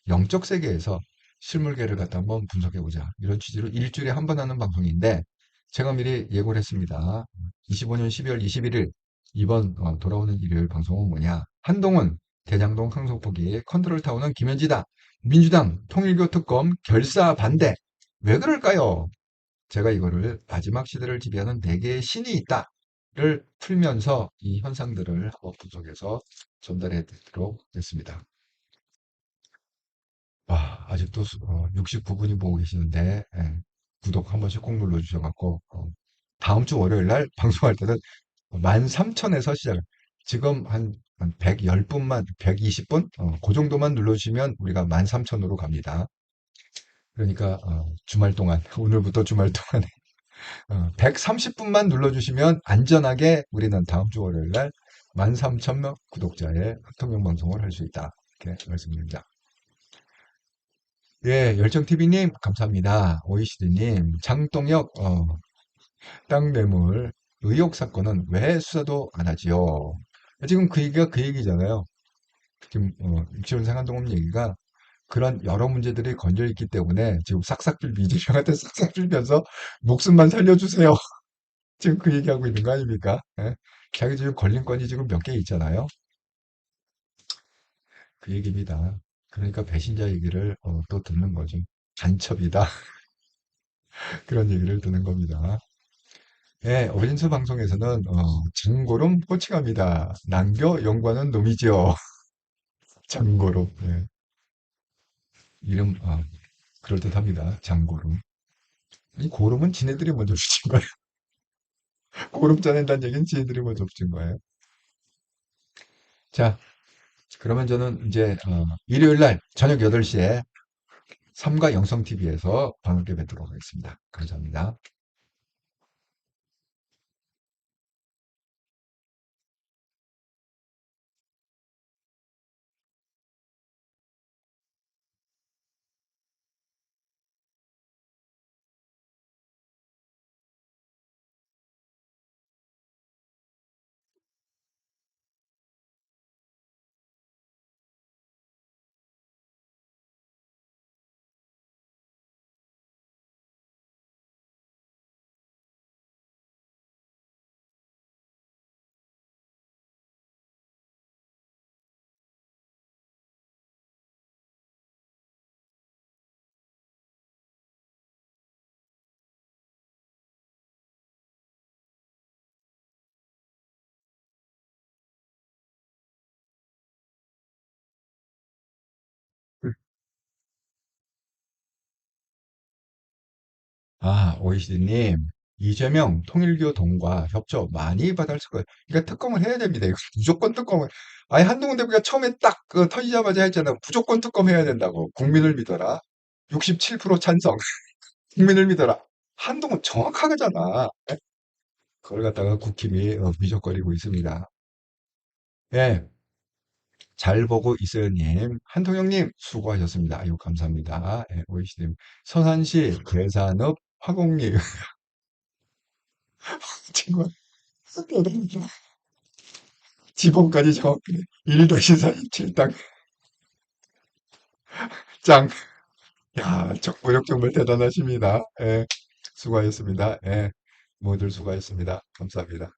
영적 세계에서 실물계를 갖다 한번 분석해보자. 이런 취지로 일주일에 한 번 하는 방송인데, 제가 미리 예고를 했습니다. 25년 12월 21일, 이번 돌아오는 일요일 방송은 뭐냐? 한동훈, 대장동 항소포기, 컨트롤타워는 김현지다. 민주당, 통일교 특검, 결사 반대. 왜 그럴까요? 제가 이거를 마지막 시대를 지배하는 네 개의 신이 있다를 풀면서 이 현상들을 한번 분석해서 전달해 드리도록 하겠습니다. 와, 아직도 69분이 보고 계시는데, 예, 구독 한 번씩 꼭 눌러주셔갖고, 다음 주 월요일 날 방송할 때는 13,000에서 시작. 지금 한 110분만, 120분? 그 정도만 눌러주시면 우리가 13,000으로 갑니다. 그러니까, 주말 동안, 오늘부터 주말 동안에 130분만 눌러주시면 안전하게 우리는 다음 주 월요일 날 13,000명 구독자의 학통령 방송을 할 수 있다. 이렇게 말씀드립니다. 예, 열정TV님, 감사합니다. OECD님, 장동혁, 땅 매물 의혹 사건은 왜 수사도 안 하지요? 지금 그 얘기가 그 얘기잖아요. 지금, 육지원 생활동업 얘기가 그런 여러 문제들이 건져 있기 때문에 지금 이재명한테 싹싹 빌면서 목숨만 살려주세요. 지금 그 얘기하고 있는 거 아닙니까? 예? 자기 지금 걸린 건이 지금 몇 개 있잖아요. 그 얘기입니다. 그러니까 배신자 얘기를 또 듣는 거죠. 간첩이다. 그런 얘기를 듣는 겁니다. 예, 어벤져스 방송에서는 장고름 호칭합니다. 난교 연구하는 놈이지요. 장고름. 예, 이름 그럴듯합니다. 장고름. 이 고름은 지네들이 먼저 붙인 거예요. 고름 짜낸다는 얘기는 지네들이 먼저 붙인 거예요. 자, 그러면 저는 이제 일요일 날 저녁 8시에 삼가 영성TV에서 방송에 뵙도록 하겠습니다. 감사합니다. OECD님, 이재명 통일교 동과 협조 많이 받을 거예요. 그러니까 특검을 해야 됩니다. 이거 무조건 특검을. 아니, 한동훈 대표가 처음에 딱 터지자마자 했잖아. 무조건 특검 해야 된다고. 국민을 믿어라. 67% 찬성. 국민을 믿어라. 한동훈 정확하잖아. 그걸 갖다가 국힘이 미적거리고 있습니다. 예, 잘 보고 있어요님. 한통영님, 수고하셨습니다. 아유, 감사합니다. 예, 오이시님. 서산시 계산업 화공리 친구 지번까지 정확히 1-47땅 짱. 야, 정보력 정말 대단하십니다. 예, 수고하셨습니다. 예, 모두 수고하셨습니다. 감사합니다.